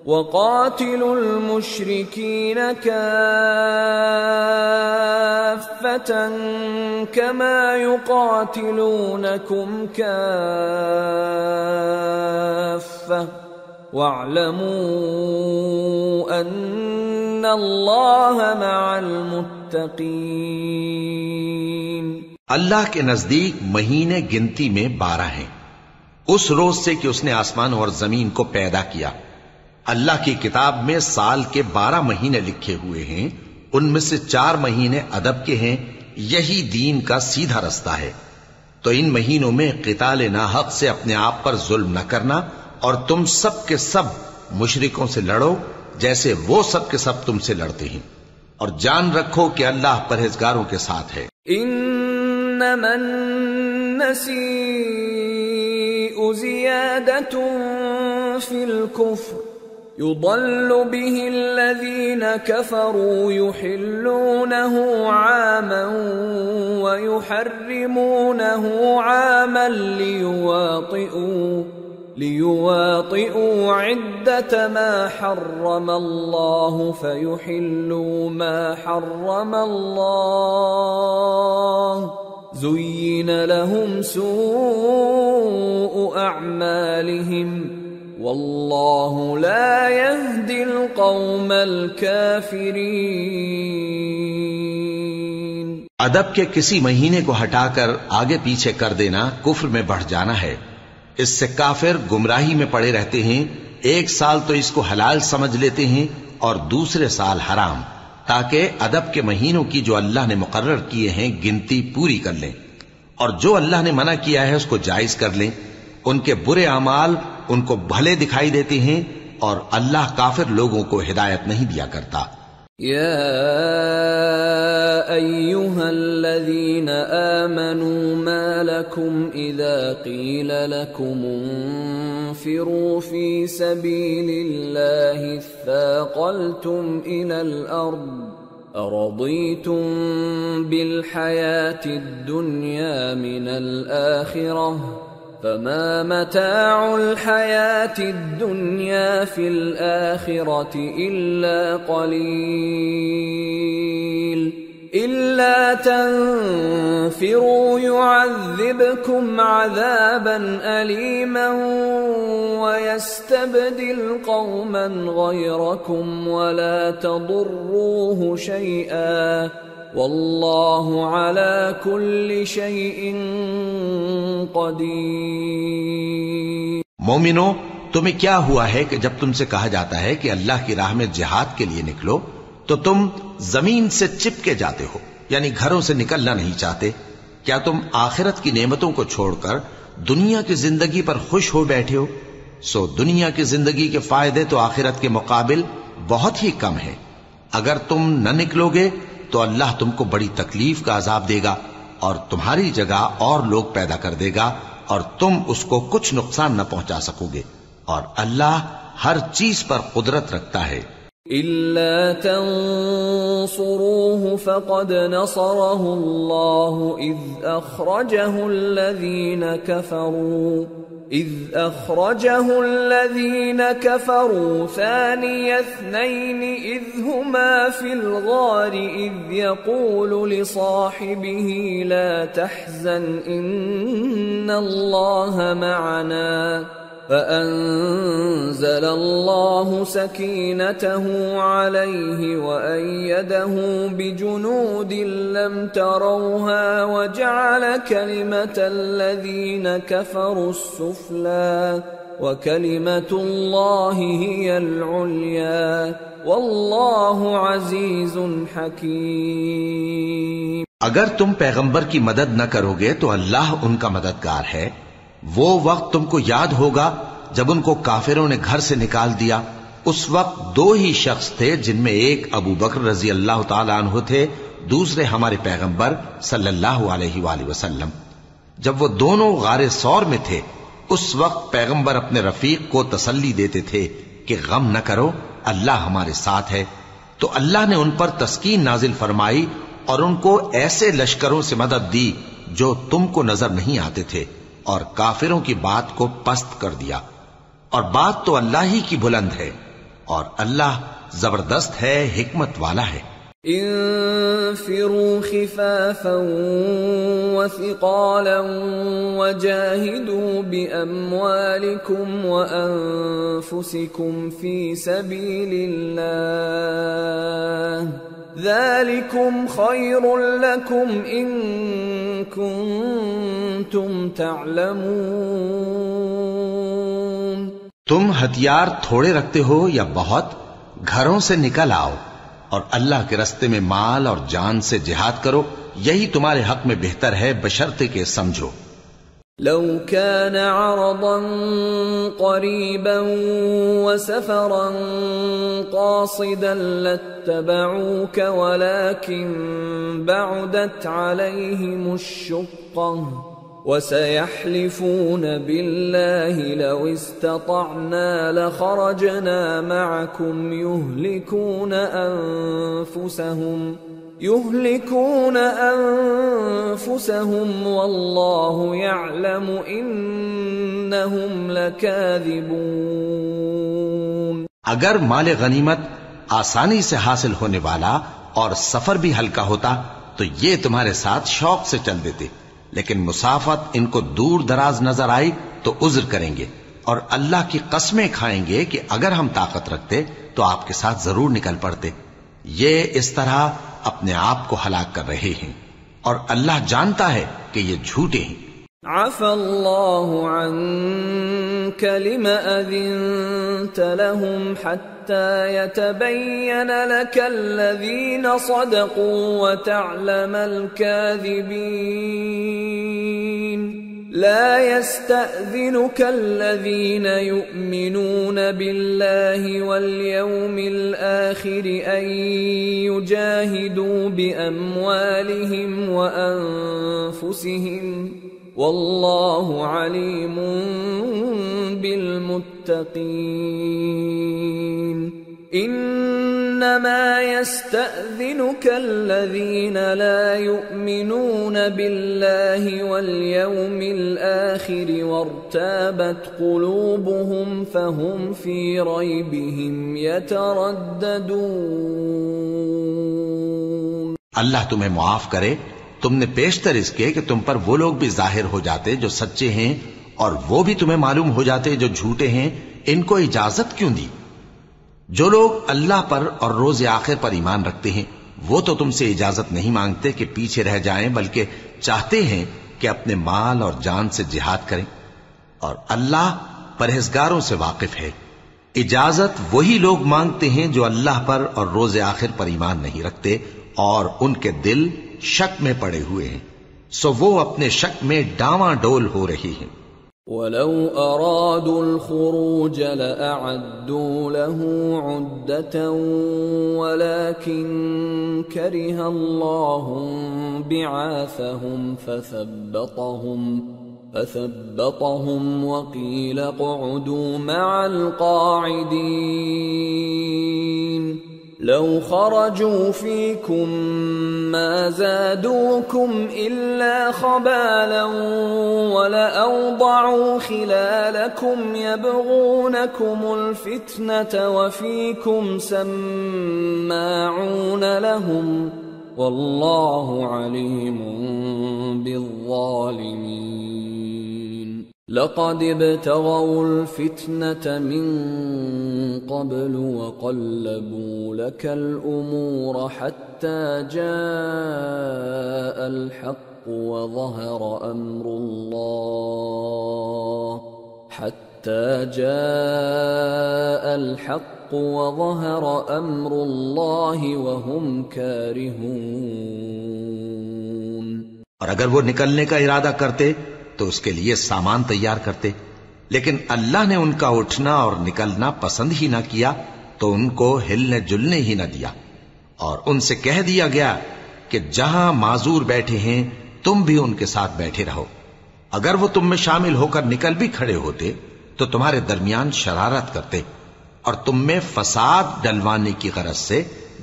وقاتلوا المشركين كافة كما يقاتلونكم كافة واعلموا أن الله مع المتقين۔ اللہ کے نزدیک مہینے گنتی میں 12 ہیں، اس روز سے کہ اس نے آسمان اور زمین کو پیدا کیا۔ اللہ کی کتاب میں سال کے 12 مہینے لکھے ہوئے ہیں، ان میں سے 4 مہینے ادب کے ہیں، یہی دین کا سیدھا رستہ ہے۔ تو ان مہینوں میں قتال ناحق سے اپنے آپ پر ظلم نہ کرنا، اور تم سب کے سب مشرکوں سے لڑو جیسے وہ سب کے سب تم سے لڑتے ہیں، اور جان رکھو کہ اللہ پرہیزگاروں کے ساتھ ہے۔ انما النسیء زیادة فی الكفر يضل به الذين كفروا يحلونه عاما ويحرمونه عاما ليواطئوا عدة ما حرم الله فيحلوا ما حرم الله زين لهم سوء أعمالهم واللہ لا يهدي القوم الكافرین۔ ادب کے کسی مہینے کو ہٹا کر آگے پیچھے کر دینا کفر میں بڑھ جانا ہے، اس سے کافر گمراہی میں پڑے رہتے ہیں۔ ایک سال تو اس کو حلال سمجھ لیتے ہیں اور دوسرے سال حرام، تاکہ ادب کے مہینوں کی جو اللہ نے مقرر کیے ہیں گنتی پوری کر لیں، اور جو اللہ نے منع کیا ہے اس کو جائز کر لیں۔ ان کے برے اعمال ان کو بھلے دکھائی دیتے ہیں، اور اللہ کافر لوگوں کو ہدایت نہیں دیا کرتا۔ یا ایھا الذین آمنوا ما لکم اذا قیل لکم انفروا فی سبیل اللہ اثاقلتم الى الارض ارضیتم بالحیاة الدنیا من الآخرہ فما متاع الحياة الدنيا في الآخرة إلا قليل إلا تنفروا يعذبكم عذابا أليما ويستبدل قوما غيركم ولا تضروه شيئا واللہ علی کل شیء قدیر۔ مومنو، تمہیں کیا ہوا ہے کہ جب تم سے کہا جاتا ہے کہ اللہ کی راہ میں جہاد کے لیے نکلو تو تم زمین سے چپکے جاتے ہو، یعنی گھروں سے نکلنا نہیں چاہتے؟ کیا تم آخرت کی نعمتوں کو چھوڑ کر دنیا کی زندگی پر خوش ہو بیٹھے ہو؟ سو دنیا کی زندگی کے فائدے تو آخرت کے مقابل بہت ہی کم ہیں۔ اگر تم نہ نکلو گے تو اللہ تم کو بڑی تکلیف کا عذاب دے گا، اور تمہاری جگہ اور لوگ پیدا کر دے گا، اور تم اس کو کچھ نقصان نہ پہنچا سکو گے، اور اللہ ہر چیز پر قدرت رکھتا ہے۔ إِلَّا تَنصُرُوهُ فَقَدْ نَصَرَهُ اللَّهُ إِذْ أَخْرَجَهُ الَّذِينَ كَفَرُوا ثَانِيَ اثْنَيْنِ إِذْ هُمَا فِي الْغَارِ إِذْ يَقُولُ لِصَاحِبِهِ لَا تَحْزَنْ إِنَّ اللَّهَ مَعَنَا فأنزل الله سكينته عليه وأيده بجنود لم تروها وجعل كلمة الذين كفروا السفلى وكلمة الله هي العليا والله عزيز حكيم۔ اگر تم پیغمبر کی مدد نہ کرو گے تو اللہ ان کا مددگار ہے۔ وہ وقت تم کو یاد ہوگا جب ان کو کافروں نے گھر سے نکال دیا۔ اس وقت دو ہی شخص تھے، جن میں ایک ابو بکر رضی اللہ تعالی عنہ تھے، دوسرے ہمارے پیغمبر صلی اللہ علیہ وآلہ وسلم۔ جب وہ دونوں غار ثور میں تھے اس وقت پیغمبر اپنے رفیق کو تسلی دیتے تھے کہ غم نہ کرو، اللہ ہمارے ساتھ ہے۔ تو اللہ نے ان پر تسکین نازل فرمائی اور ان کو ایسے لشکروں سے مدد دی جو تم کو نظر نہیں آتے تھے، اور کافروں کی بات کو پست کر دیا۔ اور بات تو اللہ ہی کی بلند ہے، اور اللہ زبردست ہے، حکمت والا ہے۔ انفروا خفافا وثقالا وجاهدوا بأموالكم وأنفسكم في سبيل الله ذلكم خير لكم إن كنتم تعلمون۔ تم ہتھیار تھوڑے رکھتے ہو یا بہت، گھروں سے نکل آؤ اور اللہ کے رستے میں مال اور جان سے جہاد کرو، یہی تمہارے حق میں بہتر ہے بشرطے کہ سمجھو۔ لو كان عرضا قريبا وسفرا قاصدا لاتبعوك ولكن بعدت عليهم الشقة وسيحلفون بالله لو استطعنا لخرجنا معكم يهلكون أنفسهم والله يعلم إنهم لكاذبون۔ اگر مال غنیمت آسانی سے حاصل ہونے والا اور سفر بھی ہلکا ہوتا تو یہ تمہارے ساتھ شوق سے چل دیتے، لیکن مسافت ان کو دور دراز نظر آئی تو عذر کریں گے، اور اللہ کی قسمیں کھائیں گے کہ اگر ہم طاقت رکھتے تو آپ کے ساتھ ضرور نکل پڑتے۔ یہ اس طرح اپنے آپ کو ہلاک کر رہے ہیں، اور اللہ جانتا ہے کہ یہ جھوٹے ہیں۔ عفا اللہ عنك لم أذنت لهم حتى يتبين لك الذين صدقوا وتعلم الكاذبين۔ لا يستأذنك الذين يؤمنون بالله واليوم الآخر أن يجاهدوا بأموالهم وأنفسهم والله عليم بالمتقين۔ انما يستأذنك الذين لا يؤمنون بالله واليوم الآخر وارتابت قلوبهم فهم في ريبهم يترددون۔ اللہ تمہیں معاف کرے، تم نے پیشتر اس کے کہ تم پر وہ لوگ بھی ظاہر ہو جاتے جو سچے ہیں، اور وہ بھی تمہیں معلوم ہو جاتے جو جھوٹے ہیں۔ ان کو اجازت کیوں دی؟ جو لوگ اللہ پر اور روز آخر پر ایمان رکھتے ہیں وہ تو تم سے اجازت نہیں مانگتے کہ پیچھے رہ جائیں، بلکہ چاہتے ہیں کہ اپنے مال اور جان سے جہاد کریں، اور اللہ پرہیزگاروں سے واقف ہے۔ اجازت وہی لوگ مانگتے ہیں جو اللہ پر اور روز آخر پر ایمان نہیں رکھتے اور ان کے دل شک میں پڑے ہوئے ہیں، سو وہ اپنے شک میں ڈاواں ڈول ہو رہی ہیں۔ وَلَوْ أَرَادُوا الْخُرُوجَ لَأَعَدُّوا لَهُ عُدَّةً وَلَكِنْ كَرِهَ اللَّهُ بِعَاثَهُمْ فَثَبَّطَهُمْ وَقِيلَ اقْعُدُوا مَعَ الْقَاعِدِينَ۔ لو خرجوا فيكم ما زادوكم إلا خبالا ولأوضعوا خلالكم يبغونكم الفتنة وفيكم سماعون لهم والله عليم بالظالمين۔ لقد ابتغوا الفتنة من قبل وقلبوا لك الأمور حتى جاء الحق وظهر أمر الله وهم كارهون۔ اور اگر وہ نکلنے کا ارادہ کرتے تو اس کے لیے سامان تیار کرتے، لیکن اللہ نے ان کا اٹھنا اور نکلنا پسند ہی نہ کیا تو ان کو ہلنے جلنے ہی نہ دیا، اور ان سے کہہ دیا گیا کہ جہاں معذور بیٹھے ہیں تم بھی ان کے ساتھ بیٹھے رہو. اگر وہ تم میں شامل ہو کر نکل بھی کھڑے ہوتے تو تمہارے درمیان شرارت کرتے اور تم میں فساد ڈلوانے کی غرض سے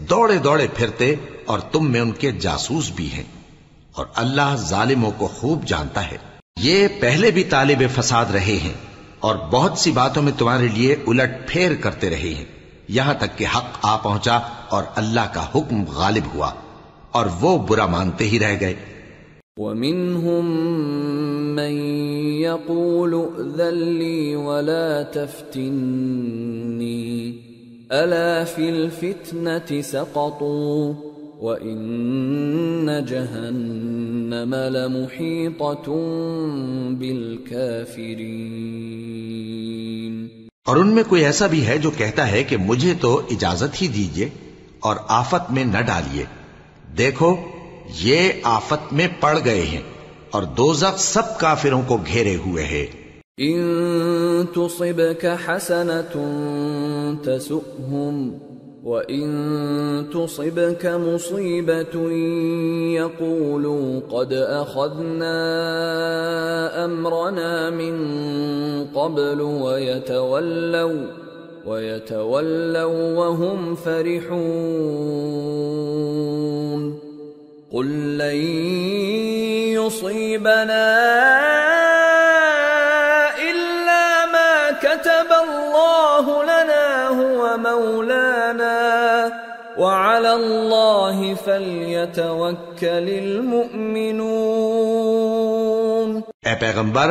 دوڑے دوڑے پھرتے اور تم میں ان کے جاسوس بھی ہیں. اور اللہ ظالموں کو خوب جانتا ہے. یہ پہلے بھی طالب فساد رہے ہیں اور بہت سی باتوں میں تمہارے لیے الٹ پھیر کرتے رہے ہیں، یہاں تک کہ حق آ پہنچا اور اللہ کا حکم غالب ہوا اور وہ برا مانتے ہی رہ گئے. وَمِنْهُمْ مَنْ يَقُولُ ائْذَنْ لِي وَلَا تَفْتِنِّي أَلَا فِي الْفِتْنَةِ سَقَطُوا وَإِنَّ جَهَنَّمَ لَمُحِيطَةٌ بِالْكَافِرِينَ. اور ان میں کوئی ایسا بھی ہے جو کہتا ہے کہ مجھے تو اجازت ہی دیجئے اور آفت میں نہ ڈالیے. دیکھو یہ آفت میں پڑ گئے ہیں اور دوزخ سب کافروں کو گھیرے ہوئے ہے. إِن تُصِبْكَ حَسَنَةٌ تَسُؤْهُمْ وَإِن تُصِبْكَ مُصِيبَةٌ يَقُولُوا قَدْ أَخَذْنَا أَمْرَنَا مِن قَبْلُ وَيَتَوَلَّوْا وَهُمْ فَرِحُونَ. قُل لَّن يُصِيبَنَا إِلَّا مَا كَتَبَ اللَّهُ لَنَا هُوَ مَوْلَانَا وَعَلَى اللَّهِ فَلْيَتَوَكَّلِ الْمُؤْمِنُونَ. اے پیغمبر،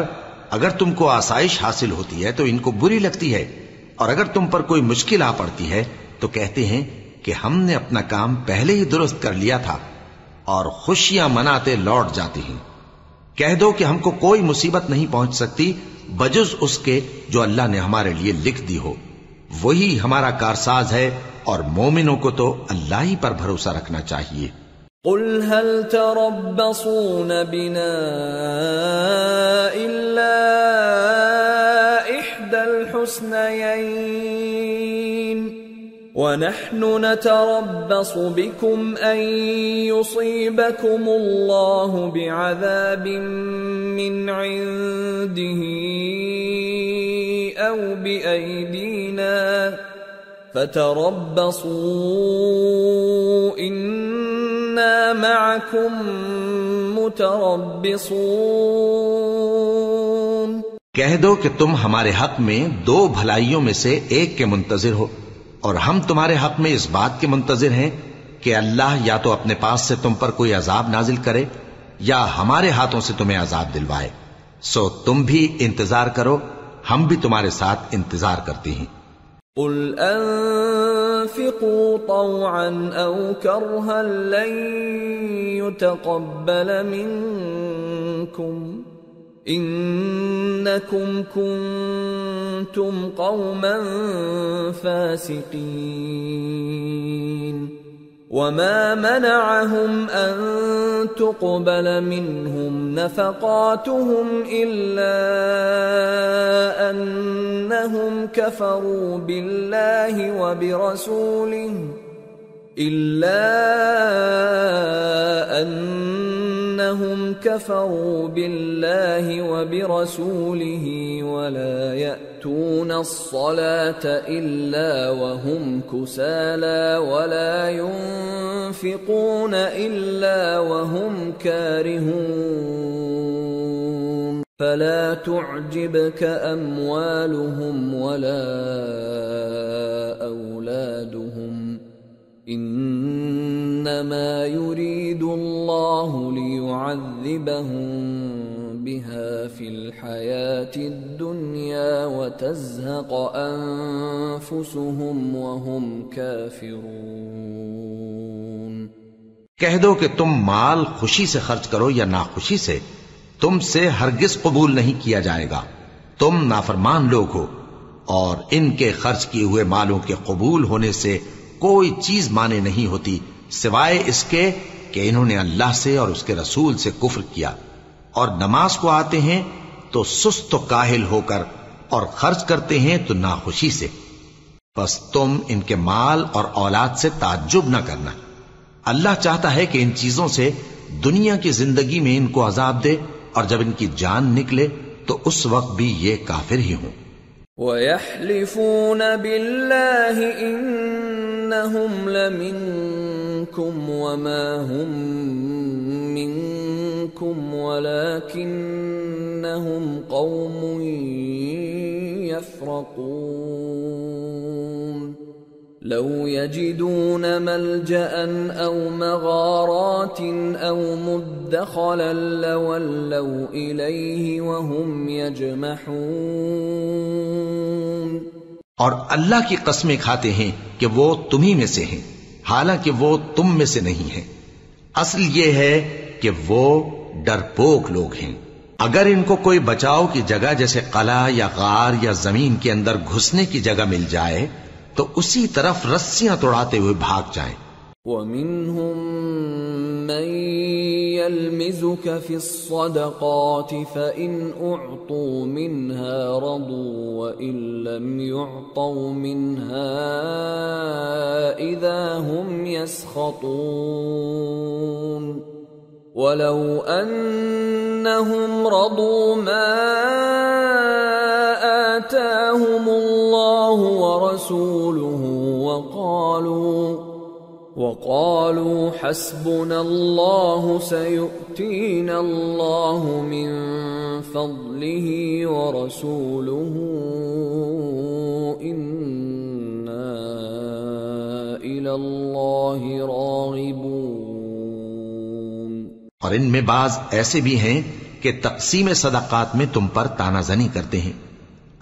اگر تم کو آسائش حاصل ہوتی ہے تو ان کو بری لگتی ہے، اور اگر تم پر کوئی مشکل آ پڑتی ہے تو کہتے ہیں کہ ہم نے اپنا کام پہلے ہی درست کر لیا تھا، اور خوشیاں مناتے لوٹ جاتی ہیں. کہہ دو کہ ہم کو کوئی مصیبت نہیں پہنچ سکتی بجز اس کے جو اللہ نے ہمارے لیے لکھ دی ہو. وہی ہمارا کارساز ہے، اور مومنوں کو تو اللہ ہی پر بھروسہ رکھنا چاہیے. قل هل تربصون بنا إلا إحدى الحسنيين ونحن نتربص بكم أن يصيبكم الله بعذاب من عنده أو بأيدينا فتربصوا إنا معكم متربصون. کہہ دو کہ تم ہمارے حق میں دو بھلائیوں میں سے ایک کے منتظر ہو، اور ہم تمہارے حق میں اس بات کے منتظر ہیں کہ اللہ یا تو اپنے پاس سے تم پر کوئی عذاب نازل کرے یا ہمارے ہاتھوں سے تمہیں عذاب دلوائے. سو تم بھی انتظار کرو، ہم بھی تمہارے ساتھ انتظار کرتے ہیں. قل انفقوا طوعا او کرها لن يتقبل منكم انکم کنتم قوما فاسقین. وما منعهم ان تقبل منهم نفقاتهم الا انهم كفروا بالله وبرسوله ولا يأتون الصلاة إلا وهم كسالى ولا ينفقون إلا وهم كارهون. فلا تعجبك أموالهم ولا أولادهم انما يريد الله ليعذبهم بها في الحياة الدنيا وتزهق انفسهم وهم كافرون. کہہ دو کہ تم مال خوشی سے خرچ کرو یا ناخوشی سے، تم سے ہرگز قبول نہیں کیا جائے گا. تم نافرمان لوگ ہو، اور ان کے خرچ کیے ہوئے مالوں کے قبول ہونے سے کوئی چیز مانے نہیں ہوتی سوائے اس کے کہ انہوں نے اللہ سے اور اس کے رسول سے کفر کیا، اور نماز کو آتے ہیں تو سست و کاہل ہو کر، اور خرچ کرتے ہیں تو ناخوشی سے. بس تم ان کے مال اور اولاد سے تعجب نہ کرنا، اللہ چاہتا ہے کہ ان چیزوں سے دنیا کی زندگی میں ان کو عذاب دے، اور جب ان کی جان نکلے تو اس وقت بھی یہ کافر ہی ہوں۔ وَيَحْلِفُونَ بِاللَّهِ إِنَّهُمْ لَمِنكُمْ وَمَا هُمْ مِنكُمْ وَلَكِنَّهُمْ قَوْمٌ يَفْرَقُونَ لَوْ يَجِدُونَ مَلْجَأً أَوْ مَغَارَاتٍ أَوْ مُدَّخَلًا لَوَلَّوْا إِلَيْهِ وَهُمْ يَجْمَحُونَ۔ اور اللہ کی قسمیں کھاتے ہیں کہ وہ تمہیں میں سے ہیں، حالانکہ وہ تم میں سے نہیں ہیں۔ اصل یہ ہے کہ وہ ڈرپوک لوگ ہیں۔ اگر ان کو کوئی بچاؤ کی جگہ جیسے قلعہ یا غار یا زمین کے اندر گھسنے کی جگہ مل جائے تو اسی طرف رسیاں توڑاتے ہوئے بھاگ جائیں۔ وَمِنْهُمْ مَنْ يَلْمِزُكَ فِي الصَّدَقَاتِ فَإِنْ أُعْطُوا مِنْهَا رَضُوا وَإِنْ لَمْ يُعْطَوْا مِنْهَا إِذَا هُمْ يَسْخَطُونَ وَلَوْ أَنَّهُمْ رَضُوا مَا آتَاهُمُ اللَّهُ وَرَسُولُهُ وَقَالُوا حَسْبُنَا اللَّهُ سَيُؤْتِينَا اللَّهُ مِنْ فَضْلِهِ وَرَسُولُهُ إِنَّا إِلَى اللَّهِ رَاغِبُونَ۔ اور ان میں بعض ایسے بھی ہیں کہ تقسیم صدقات میں تم پر تانا زنی کرتے ہیں۔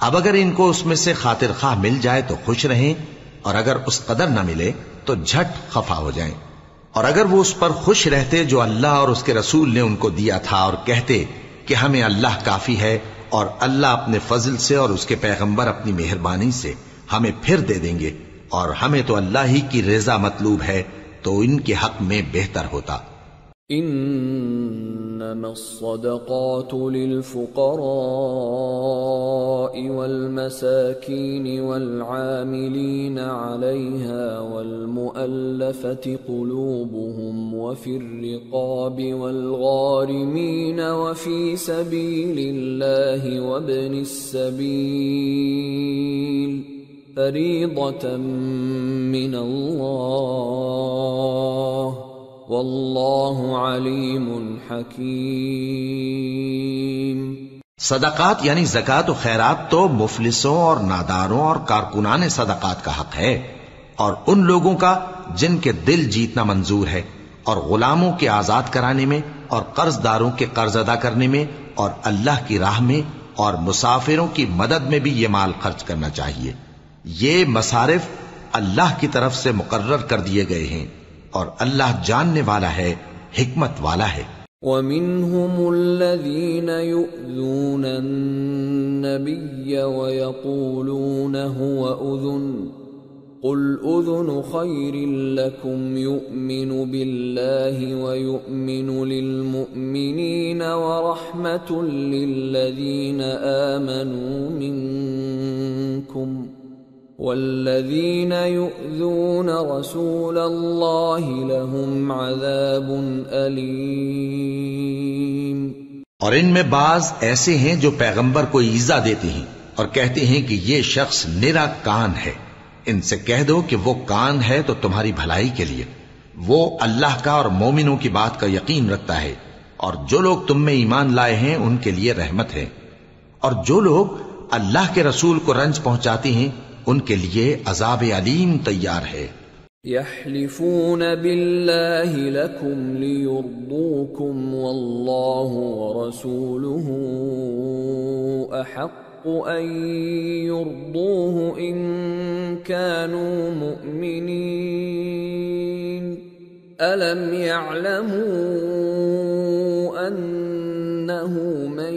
اب اگر ان کو اس میں سے خاطر خواہ مل جائے تو خوش رہیں، اور اگر اس قدر نہ ملے تو جھٹ خفا ہو جائیں۔ اور اگر وہ اس پر خوش رہتے جو اللہ اور اس کے رسول نے ان کو دیا تھا، اور کہتے کہ ہمیں اللہ کافی ہے، اور اللہ اپنے فضل سے اور اس کے پیغمبر اپنی مہربانی سے ہمیں پھر دے دیں گے، اور ہمیں تو اللہ ہی کی رضا مطلوب ہے، تو ان کے حق میں بہتر ہوتا۔ انما الصدقات للفقراء والمساكين والعاملين عليها والمؤلفة قلوبهم وفي الرقاب والغارمين وفي سبيل الله وابن السبيل فريضة من الله واللہ علیم حکیم۔ صدقات یعنی زکوٰۃ و خیرات تو مفلسوں اور ناداروں اور کارکنان صدقات کا حق ہے، اور ان لوگوں کا جن کے دل جیتنا منظور ہے، اور غلاموں کے آزاد کرانے میں، اور قرض داروں کے قرض ادا کرنے میں، اور اللہ کی راہ میں، اور مسافروں کی مدد میں بھی یہ مال خرچ کرنا چاہیے۔ یہ مصارف اللہ کی طرف سے مقرر کر دیے گئے ہیں، اور اللہ جاننے والا ہے، حکمت والا ہے۔ وَمِنْهُمُ الَّذِينَ يُؤْذُونَ النَّبِيَّ وَيَقُولُونَ هُوَ أُذُنٌ قُلْ أُذُنُ خَيْرٍ لَكُمْ يُؤْمِنُ بِاللَّهِ وَيُؤْمِنُ لِلْمُؤْمِنِينَ وَرَحْمَةٌ لِلَّذِينَ آمَنُوا مِنْكُمْ والذین یؤذون رسول اللہ لہم عذاب علیم۔ اور ان میں بعض ایسے ہیں جو پیغمبر کو ایذا دیتے ہیں اور کہتے ہیں کہ یہ شخص نرا کان ہے۔ ان سے کہہ دو کہ وہ کان ہے تو تمہاری بھلائی کے لیے، وہ اللہ کا اور مومنوں کی بات کا یقین رکھتا ہے، اور جو لوگ تم میں ایمان لائے ہیں ان کے لیے رحمت ہے، اور جو لوگ اللہ کے رسول کو رنج پہنچاتے ہیں ان کے لیے عذاب علیم تیار ہے۔ یحلفون باللہ لکم لیرضوکم واللہ ورسولہ احق ان یرضوہ ان كانوا مؤمنین الم یعلموا انہ من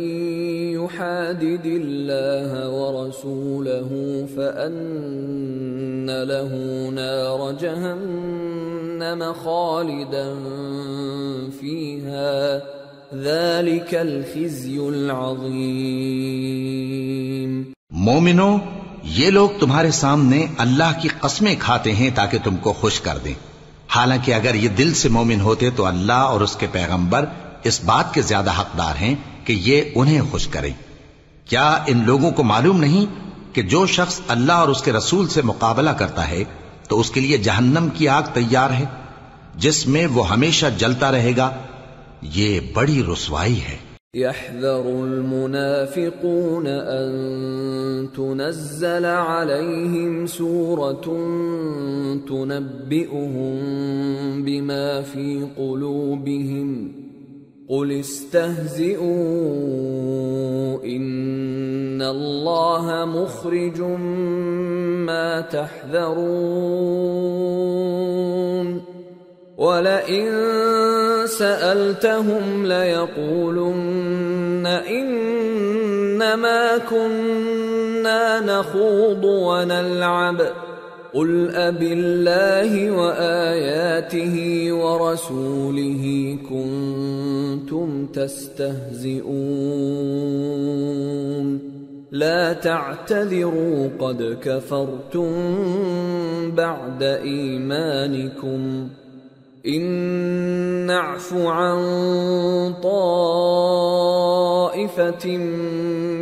يحادد الله ورسوله فأن له نار جهنم خالدا فيها ذلك الخزي العظيم۔ مومنو، یہ لوگ تمہارے سامنے اللہ کی قسمیں کھاتے ہیں تاکہ تم کو خوش کر دیں، حالانکہ اگر یہ دل سے مومن ہوتے تو اللہ اور اس کے پیغمبر اس بات کے زیادہ حقدار ہیں کہ یہ انہیں خوش کریں۔ کیا ان لوگوں کو معلوم نہیں کہ جو شخص اللہ اور اس کے رسول سے مقابلہ کرتا ہے تو اس کے لیے جہنم کی آگ تیار ہے جس میں وہ ہمیشہ جلتا رہے گا، یہ بڑی رسوائی ہے۔ يحذر المنافقون أن تنزل عليهم سورة تنبئهم بما في قلوبهم قل استهزئوا إن الله مخرج ما تحذرون وَلَئِن سَأَلْتَهُمْ لَيَقُولُنَّ إِنَّمَا كُنَّا نَخُوضُ وَنَلْعَبُ قُلْ أَبِاللَّهِ وَآيَاتِهِ وَرَسُولِهِ كُنتُمْ تَسْتَهْزِئُونَ لَا تَعْتَذِرُوا قَدْ كَفَرْتُمْ بَعْدَ إِيمَانِكُمْ إن نعف عن طائفة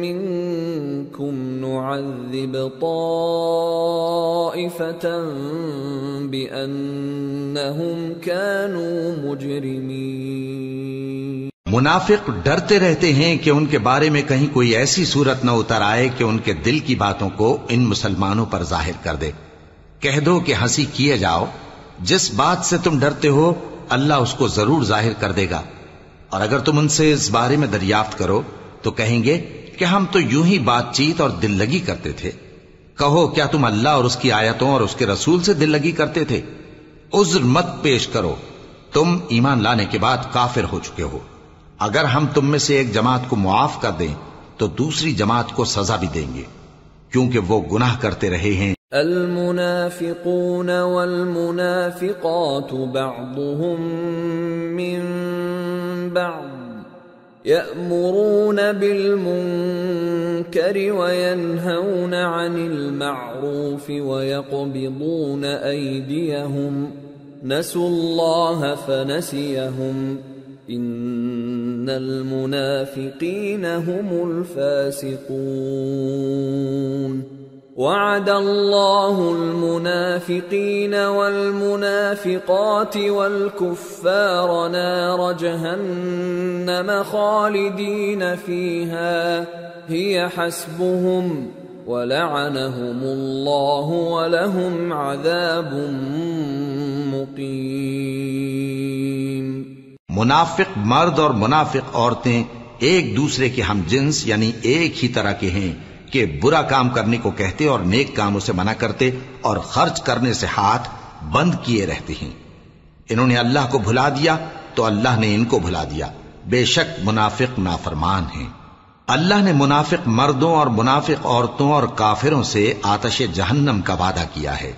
منكم نعذب طائفة بأنهم كانوا مجرمين۔ منافق ڈرتے رہتے ہیں کہ ان کے بارے میں کہیں کوئی ایسی صورت نہ اتر آئے کہ ان کے دل کی باتوں کو ان مسلمانوں پر ظاہر کر دے۔ کہہ دو کہ ہنسی کیے جاؤ، جس بات سے تم ڈرتے ہو اللہ اس کو ضرور ظاہر کر دے گا، اور اگر تم ان سے اس بارے میں دریافت کرو تو کہیں گے کہ ہم تو یوں ہی بات چیت اور دل لگی کرتے تھے۔ کہو کیا تم اللہ اور اس کی آیتوں اور اس کے رسول سے دل لگی کرتے تھے؟ عذر مت پیش کرو، تم ایمان لانے کے بعد کافر ہو چکے ہو۔ اگر ہم تم میں سے ایک جماعت کو معاف کر دیں تو دوسری جماعت کو سزا بھی دیں گے، کیونکہ وہ گناہ کرتے رہے ہیں۔ المنافقون والمنافقات بعضهم من بعض يأمرون بالمنكر وينهون عن المعروف ويقبضون أيديهم نسوا الله فنسيهم إن المنافقين هم الفاسقون وعد الله المنافقين والمنافقات والكفار نار جهنم خالدين فيها هي حسبهم ولعنهم الله ولهم عذاب مقيم۔ منافق مرد اور منافق عورتیں ایک دوسرے کے ہم جنس یعنی ایک ہی طرح کے ہیں کہ برا کام کرنے کو کہتے اور نیک کاموں سے منع کرتے اور خرچ کرنے سے ہاتھ بند کیے رہتے ہیں۔ انہوں نے اللہ کو بھلا دیا تو اللہ نے ان کو بھلا دیا، بے شک منافق نافرمان ہیں۔ اللہ نے منافق مردوں اور منافق عورتوں اور کافروں سے آتش جہنم کا وعدہ کیا ہے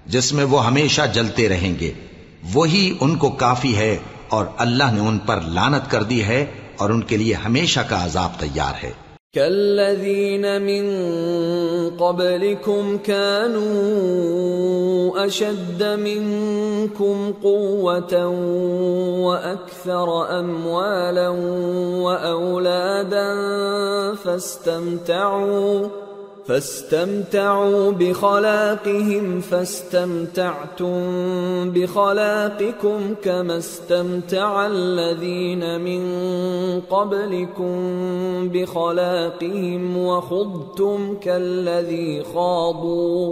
جس میں وہ ہمیشہ جلتے رہیں گے، وہی ان کو کافی ہے، اور اللہ نے ان پر لعنت کر دی ہے اور ان کے لیے ہمیشہ کا عذاب تیار ہے۔ كالذين من قبلكم كانوا أشد منكم قوة وأكثر أموالا وأولادا فاستمتعوا بخلاقهم فاستمتعتم بخلاقكم كما استمتع الذين من قبلكم بخلاقهم وخضتم كالذي خاضوا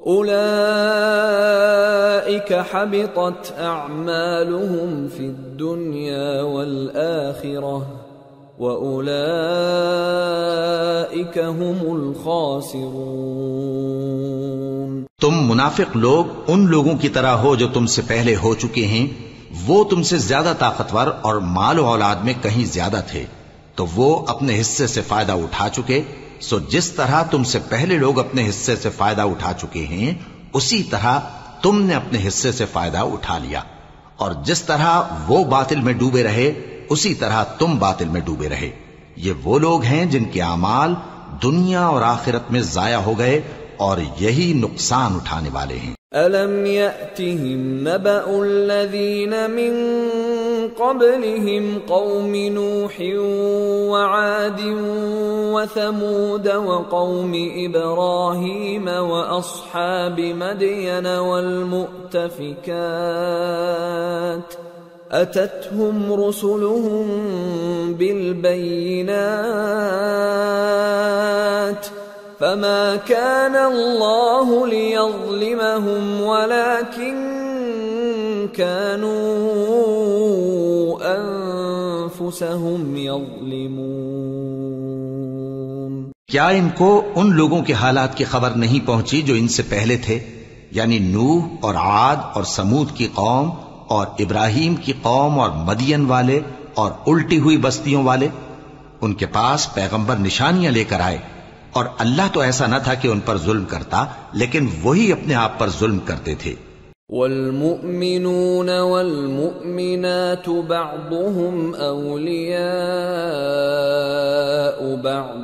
أولئك حبطت أعمالهم في الدنيا والآخرة وَأُولَئِكَ هُمُ الْخَاسِرُونَ۔ تم منافق لوگ ان لوگوں کی طرح ہو جو تم سے پہلے ہو چکے ہیں، وہ تم سے زیادہ طاقتور اور مال و اولاد میں کہیں زیادہ تھے، تو وہ اپنے حصے سے فائدہ اٹھا چکے، سو جس طرح تم سے پہلے لوگ اپنے حصے سے فائدہ اٹھا چکے ہیں اسی طرح تم نے اپنے حصے سے فائدہ اٹھا لیا، اور جس طرح وہ باطل میں ڈوبے رہے اسی طرح تم باطل میں ڈوبے رہے۔ یہ وہ لوگ ہیں جن کے اعمال دنیا اور آخرت میں ضائع ہو گئے اور یہی نقصان اٹھانے والے ہیں۔ أَلَمْ يَأْتِهِمْ نَبَأُ الَّذِينَ مِنْ قَبْلِهِمْ قَوْمِ نُوحٍ وَعَادٍ وَثَمُودَ وَقَوْمِ إِبْرَاهِيمَ وَأَصْحَابِ مَدْيَنَ وَالْمُؤْتَفِكَاتِ أَتَتْهُمْ رُسُلُهُم بِالْبَيِّنَاتِ فما كان الله ليظلمهم ولكن كانوا أنفسهم يظلمون۔ کیا ان کو ان لوگوں کے حالات کی خبر نہیں پہنچی جو ان سے پہلے تھے، یعنی نوح اور عاد اور سمود کی قوم اور ابراہیم کی قوم اور مدین والے اور الٹی ہوئی بستیوں والے؟ ان کے پاس پیغمبر نشانیاں لے کر آئے، اور اللہ تو ایسا نہ تھا کہ ان پر ظلم کرتا، لیکن وہی اپنے آپ پر ظلم کرتے تھے۔ والمؤمنون والمؤمنات بعضهم أولياء بعض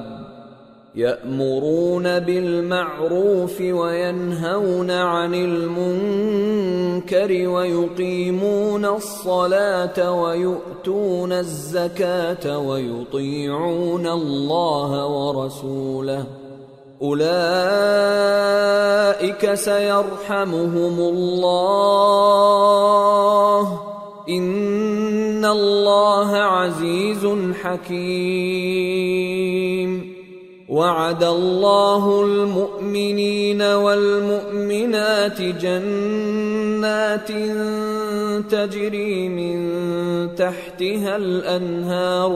يأمرون بالمعروف وينهون عن المنكر ويقيمون الصلاة ويؤتون الزكاة ويطيعون الله ورسوله أولئك سيرحمهم الله إن الله عزيز حكيم۔ وعد الله المؤمنين والمؤمنات جنات تجري من تحتها الأنهار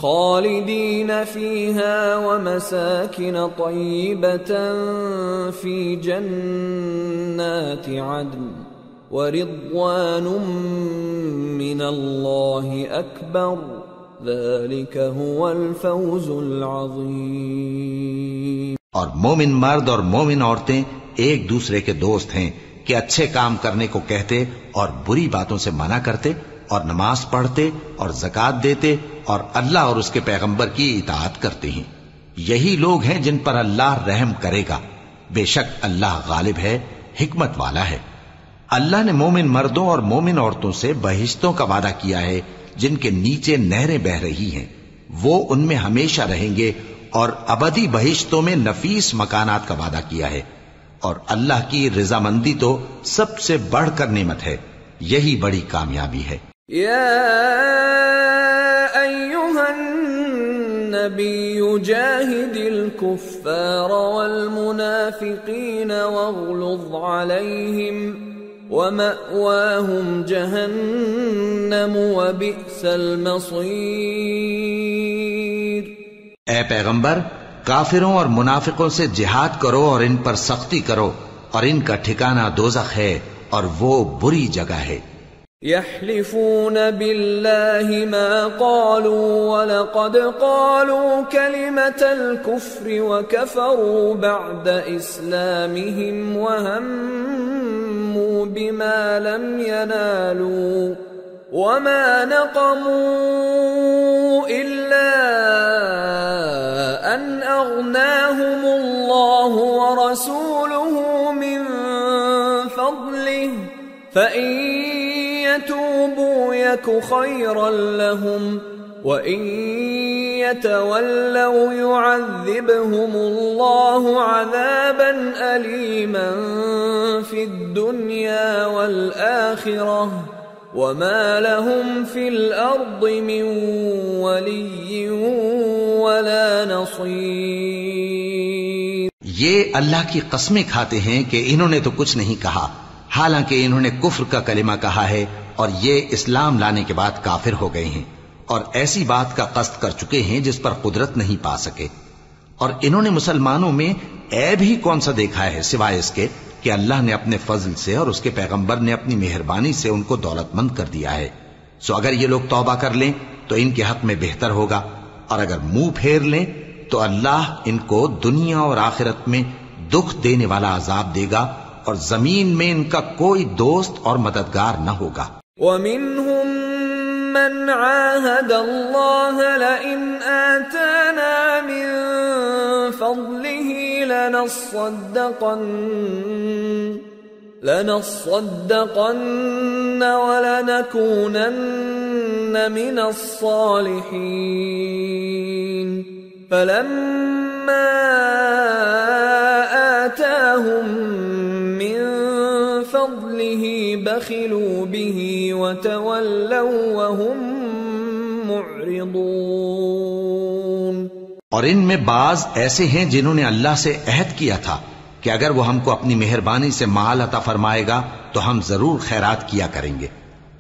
خالدين فيها ومساكن طيبة في جنات عدن ورضوان من الله أكبر ذلك هو الفوز العظیم۔ اور مومن مرد اور مومن عورتیں ایک دوسرے کے دوست ہیں کہ اچھے کام کرنے کو کہتے اور بری باتوں سے منع کرتے اور نماز پڑھتے اور زکوٰۃ دیتے اور اللہ اور اس کے پیغمبر کی اطاعت کرتے ہیں۔ یہی لوگ ہیں جن پر اللہ رحم کرے گا، بے شک اللہ غالب ہے، حکمت والا ہے۔ اللہ نے مومن مردوں اور مومن عورتوں سے بہشتوں کا وعدہ کیا ہے جن کے نیچے نہریں بہ رہی ہیں، وہ ان میں ہمیشہ رہیں گے، اور ابدی بہشتوں میں نفیس مکانات کا وعدہ کیا ہے۔ اور اللہ کی رضامندی تو سب سے بڑھ کر نعمت ہے، یہی بڑی کامیابی ہے۔ یا ایھا النبی جاہد الکفار والمنافقین واغلظ علیہم وَمَأْوَاهُمْ جَهَنَّمُ وَبِئْسَ الْمَصِيرُ۔ اے پیغمبر، کافروں اور منافقوں سے جہاد کرو اور ان پر سختی کرو، اور ان کا ٹھکانہ دوزخ ہے اور وہ بری جگہ ہے۔ يحلفون بالله ما قالوا ولقد قالوا كلمة الكفر وكفروا بعد إسلامهم وهموا بما لم ينالوا وما نقموا إلا أن أغناهم الله ورسوله من فضله فإن يتوبوا يك خيرا لهم وإن يتولوا يعذبهم الله عذابا أليما في الدنيا والآخرة وما لهم في الأرض من ولي ولا نصير۔ یہ اللہ کی قسمیں کھاتے ہیں کہ انہوں نے تو کچھ نہیں کہا، حالانکہ انہوں نے کفر کا کلمہ کہا ہے اور یہ اسلام لانے کے بعد کافر ہو گئے ہیں، اور ایسی بات کا قصد کر چکے ہیں جس پر قدرت نہیں پا سکے۔ اور انہوں نے مسلمانوں میں عیب ہی کون سا دیکھا ہے سوائے اس کے کہ اللہ نے اپنے فضل سے اور اس کے پیغمبر نے اپنی مہربانی سے ان کو دولت مند کر دیا ہے۔ سو اگر یہ لوگ توبہ کر لیں تو ان کے حق میں بہتر ہوگا، اور اگر منہ پھیر لیں تو اللہ ان کو دنیا اور آخرت میں دکھ دینے والا عذاب دے گا، اور زمین میں ان کا کوئی دوست اور مددگار نہ ہوگا۔ وَمِنْهُمْ مَنْ عَاهَدَ اللَّهَ لَئِنْ آتَانَا مِنْ فَضْلِهِ لنصدقن ولنكونن من الصالحين فلما آتاهم من فضله بخلوا به وتولوا وهم معرضون۔ اور ان میں بعض ایسے ہیں جنہوں نے اللہ سے عہد کیا تھا کہ اگر وہ ہم کو اپنی مہربانی سے مال عطا فرمائے گا تو ہم ضرور خیرات کیا کریں گے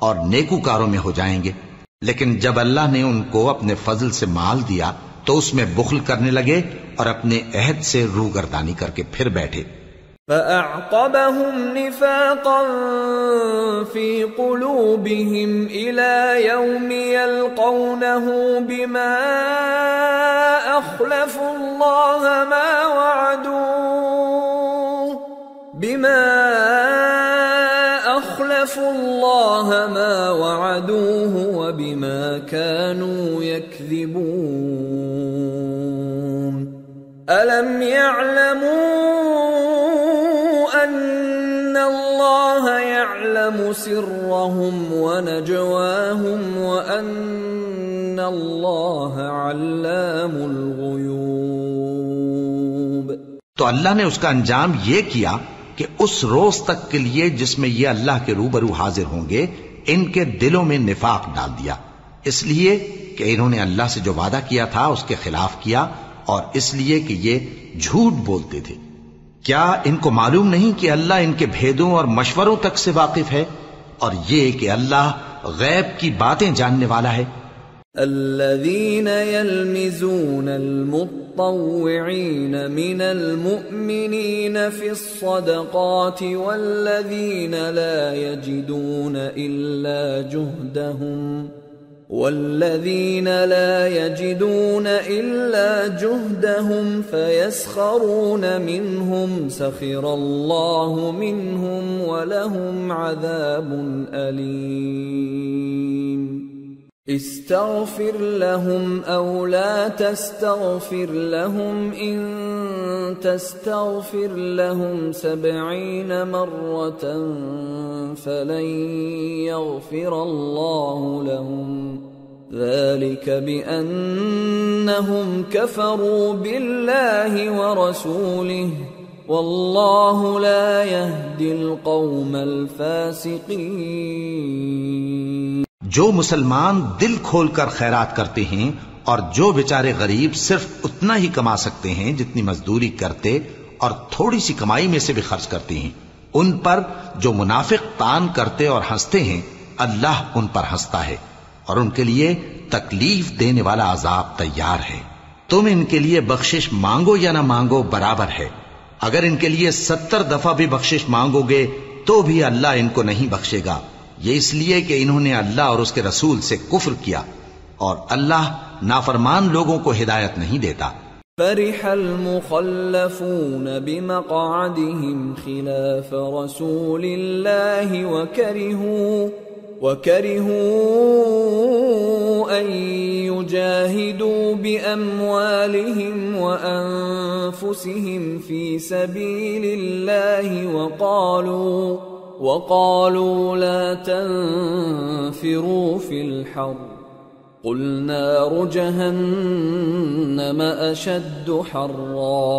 اور نیکوکاروں میں ہو جائیں گے، لیکن جب اللہ نے ان کو اپنے فضل سے مال دیا تو اس میں بخل کرنے لگے اور اپنے عہد سے روگردانی کر کے پھر بیٹھے۔ فأعقبهم نفاقا في قلوبهم إلى يوم يلقونه بما أخلفوا الله ما وعدوه وبما كانوا يكذبون ألم يعلموا أن الله يعلم سرهم ونجواهم وأن الله علام الغيوب۔ تو اللہ نے اس کا انجام یہ کیا کہ اس روز تک کے لیے جس میں یہ اللہ کے روبرو حاضر ہوں گے ان کے دلوں میں نفاق ڈال دیا، اس لیے کہ انہوں نے اللہ سے جو وعدہ کیا تھا اس کے خلاف کیا، اور اس لیے کہ یہ جھوٹ بولتے تھے۔ کیا ان کو معلوم نہیں کہ اللہ ان کے بھیدوں اور مشوروں تک سے واقف ہے، اور یہ کہ اللہ غیب کی باتیں جاننے والا ہے؟ الذين يلمزون المطوعين من المؤمنين في الصدقات والذين لا يجدون إلا جهدهم فيسخرون منهم سخر الله منهم ولهم عذاب أليم استغفر لهم أو لا تستغفر لهم إن تستغفر لهم 70 مرة فلن يغفر الله لهم ذلك بأنهم كفروا بالله ورسوله والله لا يهدي القوم الفاسقين۔ جو مسلمان دل کھول کر خیرات کرتے ہیں اور جو بیچارے غریب صرف اتنا ہی کما سکتے ہیں جتنی مزدوری کرتے اور تھوڑی سی کمائی میں سے بھی خرچ کرتے ہیں، ان پر جو منافق تان کرتے اور ہنستے ہیں اللہ ان پر ہنستا ہے اور ان کے لیے تکلیف دینے والا عذاب تیار ہے۔ تم ان کے لیے بخشش مانگو یا نہ مانگو برابر ہے، اگر ان کے لیے 70 دفعہ بھی بخشش مانگو گے تو بھی اللہ ان کو نہیں بخشے گا، یہ اس لیے کہ انہوں نے اللہ اور اس کے رسول سے کفر کیا، اور اللہ نافرمان لوگوں کو ہدایت نہیں دیتا۔ فرح المخلفون بمقعدهم خلاف رسول الله وكرهوا أن يجاهدوا بأموالهم وأنفسهم في سبيل الله وقالوا لا تنفروا في الحر قل نار جهنم أشد حرا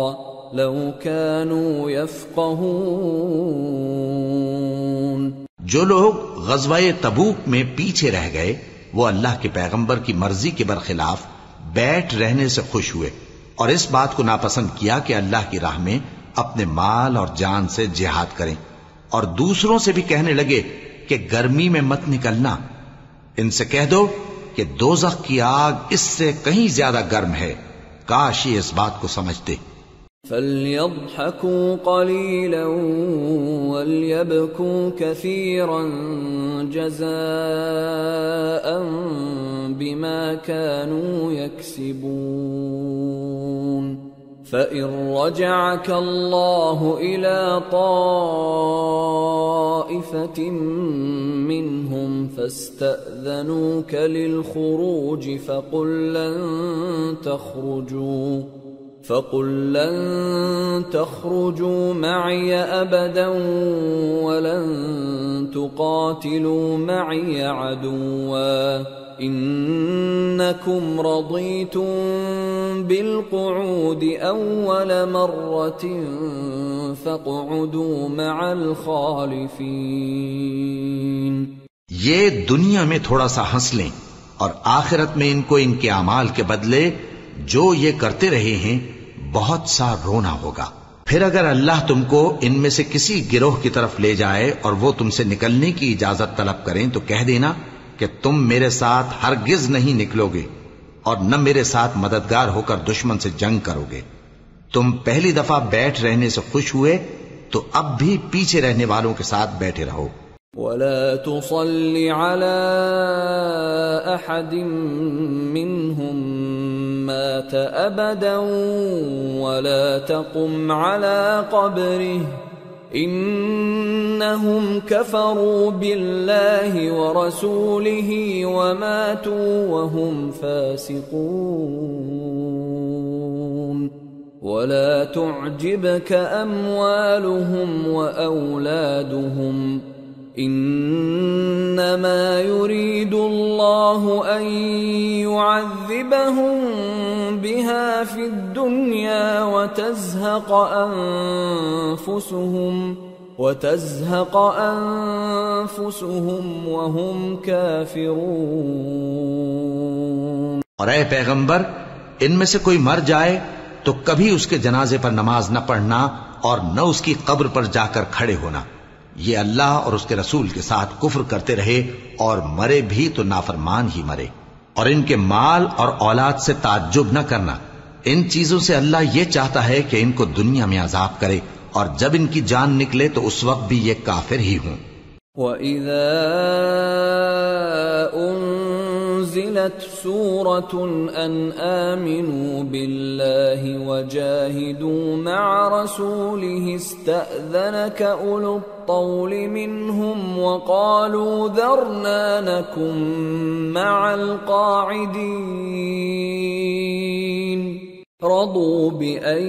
لو كانوا يفقهون۔ جو لوگ غزوہ تبوک میں پیچھے رہ گئے وہ اللہ کے پیغمبر کی مرضی کے برخلاف بیٹھ رہنے سے خوش ہوئے اور اس بات کو ناپسند کیا کہ اللہ کی راہ میں اپنے مال اور جان سے جہاد کریں، اور دوسروں سے بھی کہنے لگے کہ گرمی میں مت نکلنا۔ ان سے کہہ دو کہ دوزخ کی آگ اس سے کہیں زیادہ گرم ہے، کاش یہ اس بات کو سمجھتے۔ فَلْيَضْحَكُوا قَلِيلًا وَلْيَبْكُوا كَثِيرًا جَزَاءً بِمَا كَانُوا يَكْسِبُونَ فَإِن رَّجَعَكَ اللَّهُ إِلَى طَائِفَةٍ مِّنْهُمْ فَاسْتَأْذَنُوكَ لِلْخُرُوجِ فَقُل لَّن تَخْرُجُوا فقل لن تخرجوا معي أبدا ولن تقاتلوا معي عدوا إنكم رضيتم بالقعود أول مرة فاقعدوا مع الخالفين. یہ دنیا میں تھوڑا سا ہنس لیں اور آخرت میں ان کو ان کے اعمال کے بدلے جو یہ کرتے رہے ہیں بہت سا رونا ہوگا. پھر اگر اللہ تم کو ان میں سے کسی گروہ کی طرف لے جائے اور وہ تم سے نکلنے کی اجازت طلب کریں تو کہہ دینا کہ تم میرے ساتھ ہرگز نہیں نکلو گے اور نہ میرے ساتھ مددگار ہو کر دشمن سے جنگ کرو گے. تم پہلی دفعہ بیٹھ رہنے سے خوش ہوئے تو اب بھی پیچھے رہنے والوں کے ساتھ بیٹھے رہو. ولا تصل على أحد منهم مات أبدا ولا تقم على قبره إنهم كفروا بالله ورسوله وماتوا وهم فاسقون. ولا تعجبك أموالهم وأولادهم إنما يريد الله أن يعذبهم بها في الدنيا وتزهق أنفسهم وهم كافرون. اور اے پیغمبر ان میں سے کوئی مر جائے تو کبھی اس کے جنازے پر نماز نہ پڑھنا اور نہ اس کی قبر پر جا کر کھڑے ہونا. یہ اللہ اور اس کے رسول کے ساتھ کفر کرتے رہے اور مرے بھی تو نافرمان ہی مرے. اور ان کے مال اور اولاد سے تعجب نہ کرنا. ان چیزوں سے اللہ یہ چاہتا ہے کہ ان کو دنیا میں عذاب کرے اور جب ان کی جان نکلے تو اس وقت بھی یہ کافر ہی ہوں. وَإِذَا أُنزِلَتْ سُورَةٌ أَنْ آمِنُوا بِاللَّهِ وَجَاهِدُوا مَعَ رَسُولِهِ اسْتَأْذَنَكَ أُولُو الطَّوْلِ مِنْهُمْ وَقَالُوا ذَرْنَا نَكُنْ مَعَ الْقَاعِدِينَ رضوا بأن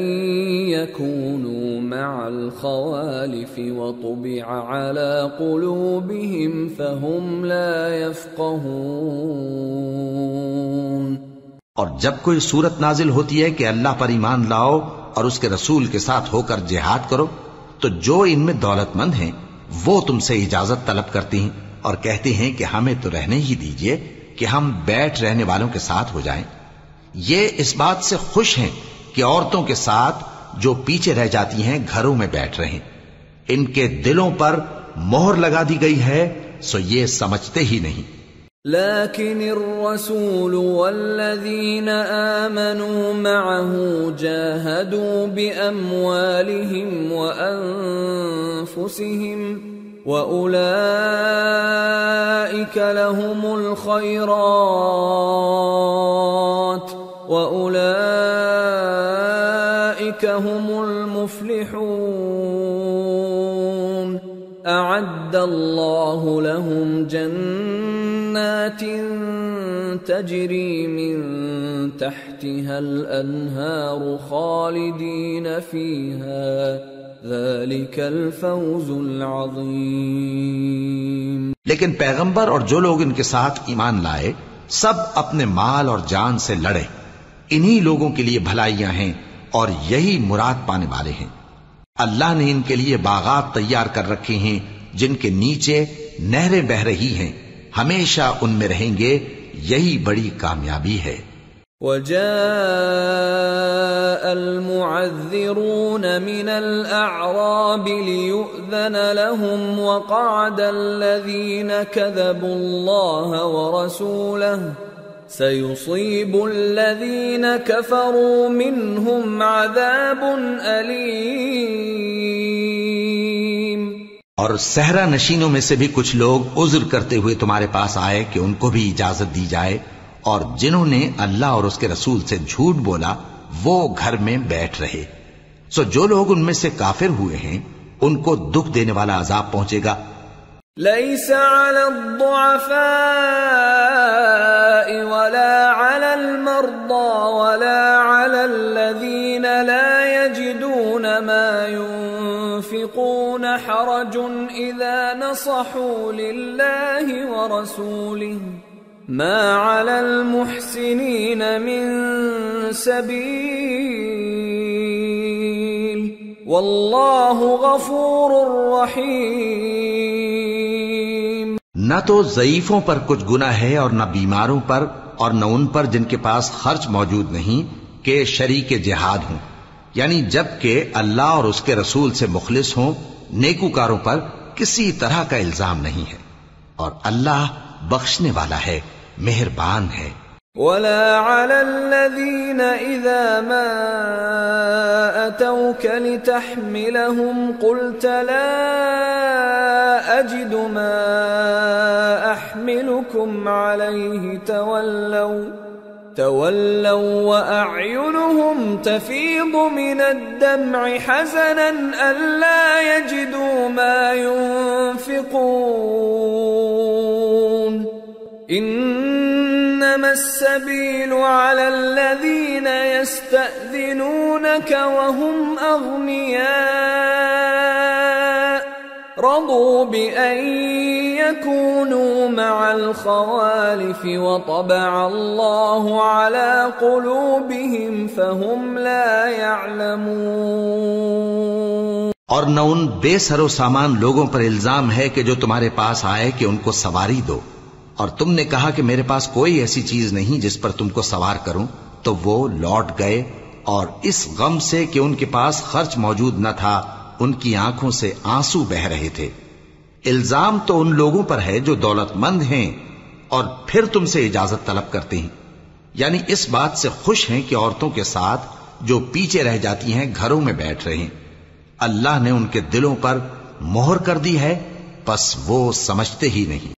يكونوا مع الخوالف وطبع على قلوبهم فهم لا يفقهون. اور جب کوئی صورت نازل ہوتی ہے کہ اللہ پر ایمان لاؤ اور اس کے رسول کے ساتھ ہو کر جہاد کرو تو جو ان میں دولت مند ہیں وہ تم سے اجازت طلب کرتی ہیں اور کہتے ہیں کہ ہمیں تو رہنے ہی دیجئے کہ ہم بیٹھ رہنے والوں کے ساتھ ہو جائیں. یہ اس بات سے خوش ہیں کہ عورتوں کے ساتھ جو پیچھے رہ جاتی ہیں گھروں میں بیٹھ رہیں. ان کے دلوں پر مہر لگا دی گئی ہے سو یہ سمجھتے ہی نہیں. لكن الرسول والذين آمنوا معه جاهدوا بأموالهم وأنفسهم وأولئك لهم الخيرات وأولئك هم المفلحون. أعد الله لهم جنات تجري من تحتها الأنهار خالدين فيها ذلك الفوز العظیم. لیکن پیغمبر اور جو لوگ ان کے ساتھ ایمان لائے سب اپنے مال اور جان سے لڑے. انہی لوگوں کے لیے بھلائیاں ہیں اور یہی مراد پانے والے ہیں. اللہ نے ان کے لیے باغات تیار کر رکھے ہیں جن کے نیچے نہریں بہ رہی ہیں. ہمیشہ ان میں رہیں گے. یہی بڑی کامیابی ہے. وَجَاءَ الْمُعَذِّرُونَ مِنَ الْأَعْرَابِ لِيُؤْذَنَ لَهُمْ وَقَعَدَ الَّذِينَ كَذَبُوا اللَّهَ وَرَسُولَهُ سَيُصِيبُ الَّذِينَ كَفَرُوا مِنْهُمْ عَذَابٌ أَلِيمٌ. اور صحرا نشینوں میں سے بھی کچھ لوگ عذر کرتے ہوئے تمہارے پاس آئے کہ ان کو بھی اجازت دی جائے اور جنہوں نے اللہ اور اس کے رسول سے جھوٹ بولا وہ گھر میں بیٹھ رہے. سو جو لوگ ان میں سے کافر ہوئے ہیں ان کو دکھ دینے والا عذاب پہنچے گا. ليس على الضعفاء ولا على المرضى ولا على على الذين لا يجدون ما ينفقون حرج إذا نصحوا لله ورسوله ما على المحسنين من سبيل والله غفور رحيم۔ نہ تو ضعیفوں پر کچھ گناہ ہے اور نہ بیماروں پر اور نہ ان پر جن کے پاس خرچ موجود نہیں کہ شریک جہاد ہوں، یعنی جب کہ اللہ اور اس کے رسول سے مخلص ہوں، نیکوکاروں پر کسی طرح کا الزام نہیں ہے، اور اللہ بخشنے والا ہے، مہربان ہے۔ ولا على الذين إذا ما أتوك لتحملهم قلت لا أجد ما أحملكم عليه تولوا وأعينهم تفيض من الدمع حزنا ألا يجدوا ما ينفقون إنما السبيل على الذين يستأذنونك وهم أغنياء رضوا بأن يكونوا مع الخوالف وطبع الله على قلوبهم فهم لا يعلمون۔ اور نہ ان بے سر و سامان لوگوں پر الزام ہے کہ جو تمہارے پاس آئے کہ ان کو سواری دو، اور تم نے کہا کہ میرے پاس کوئی ایسی چیز نہیں جس پر تم کو سوار کروں، تو وہ لوٹ گئے، اور اس غم سے کہ ان کے پاس خرچ موجود نہ تھا ان کی آنکھوں سے آنسو بہ رہے تھے۔ الزام تو ان لوگوں پر ہے جو دولت مند ہیں اور پھر تم سے اجازت طلب کرتے ہیں، یعنی اس بات سے خوش ہیں کہ عورتوں کے ساتھ جو پیچھے رہ جاتی ہیں گھروں میں بیٹھ رہے ہیں۔ اللہ نے ان کے دلوں پر مہر کر دی ہے، پس وہ سمجھتے ہی نہیں۔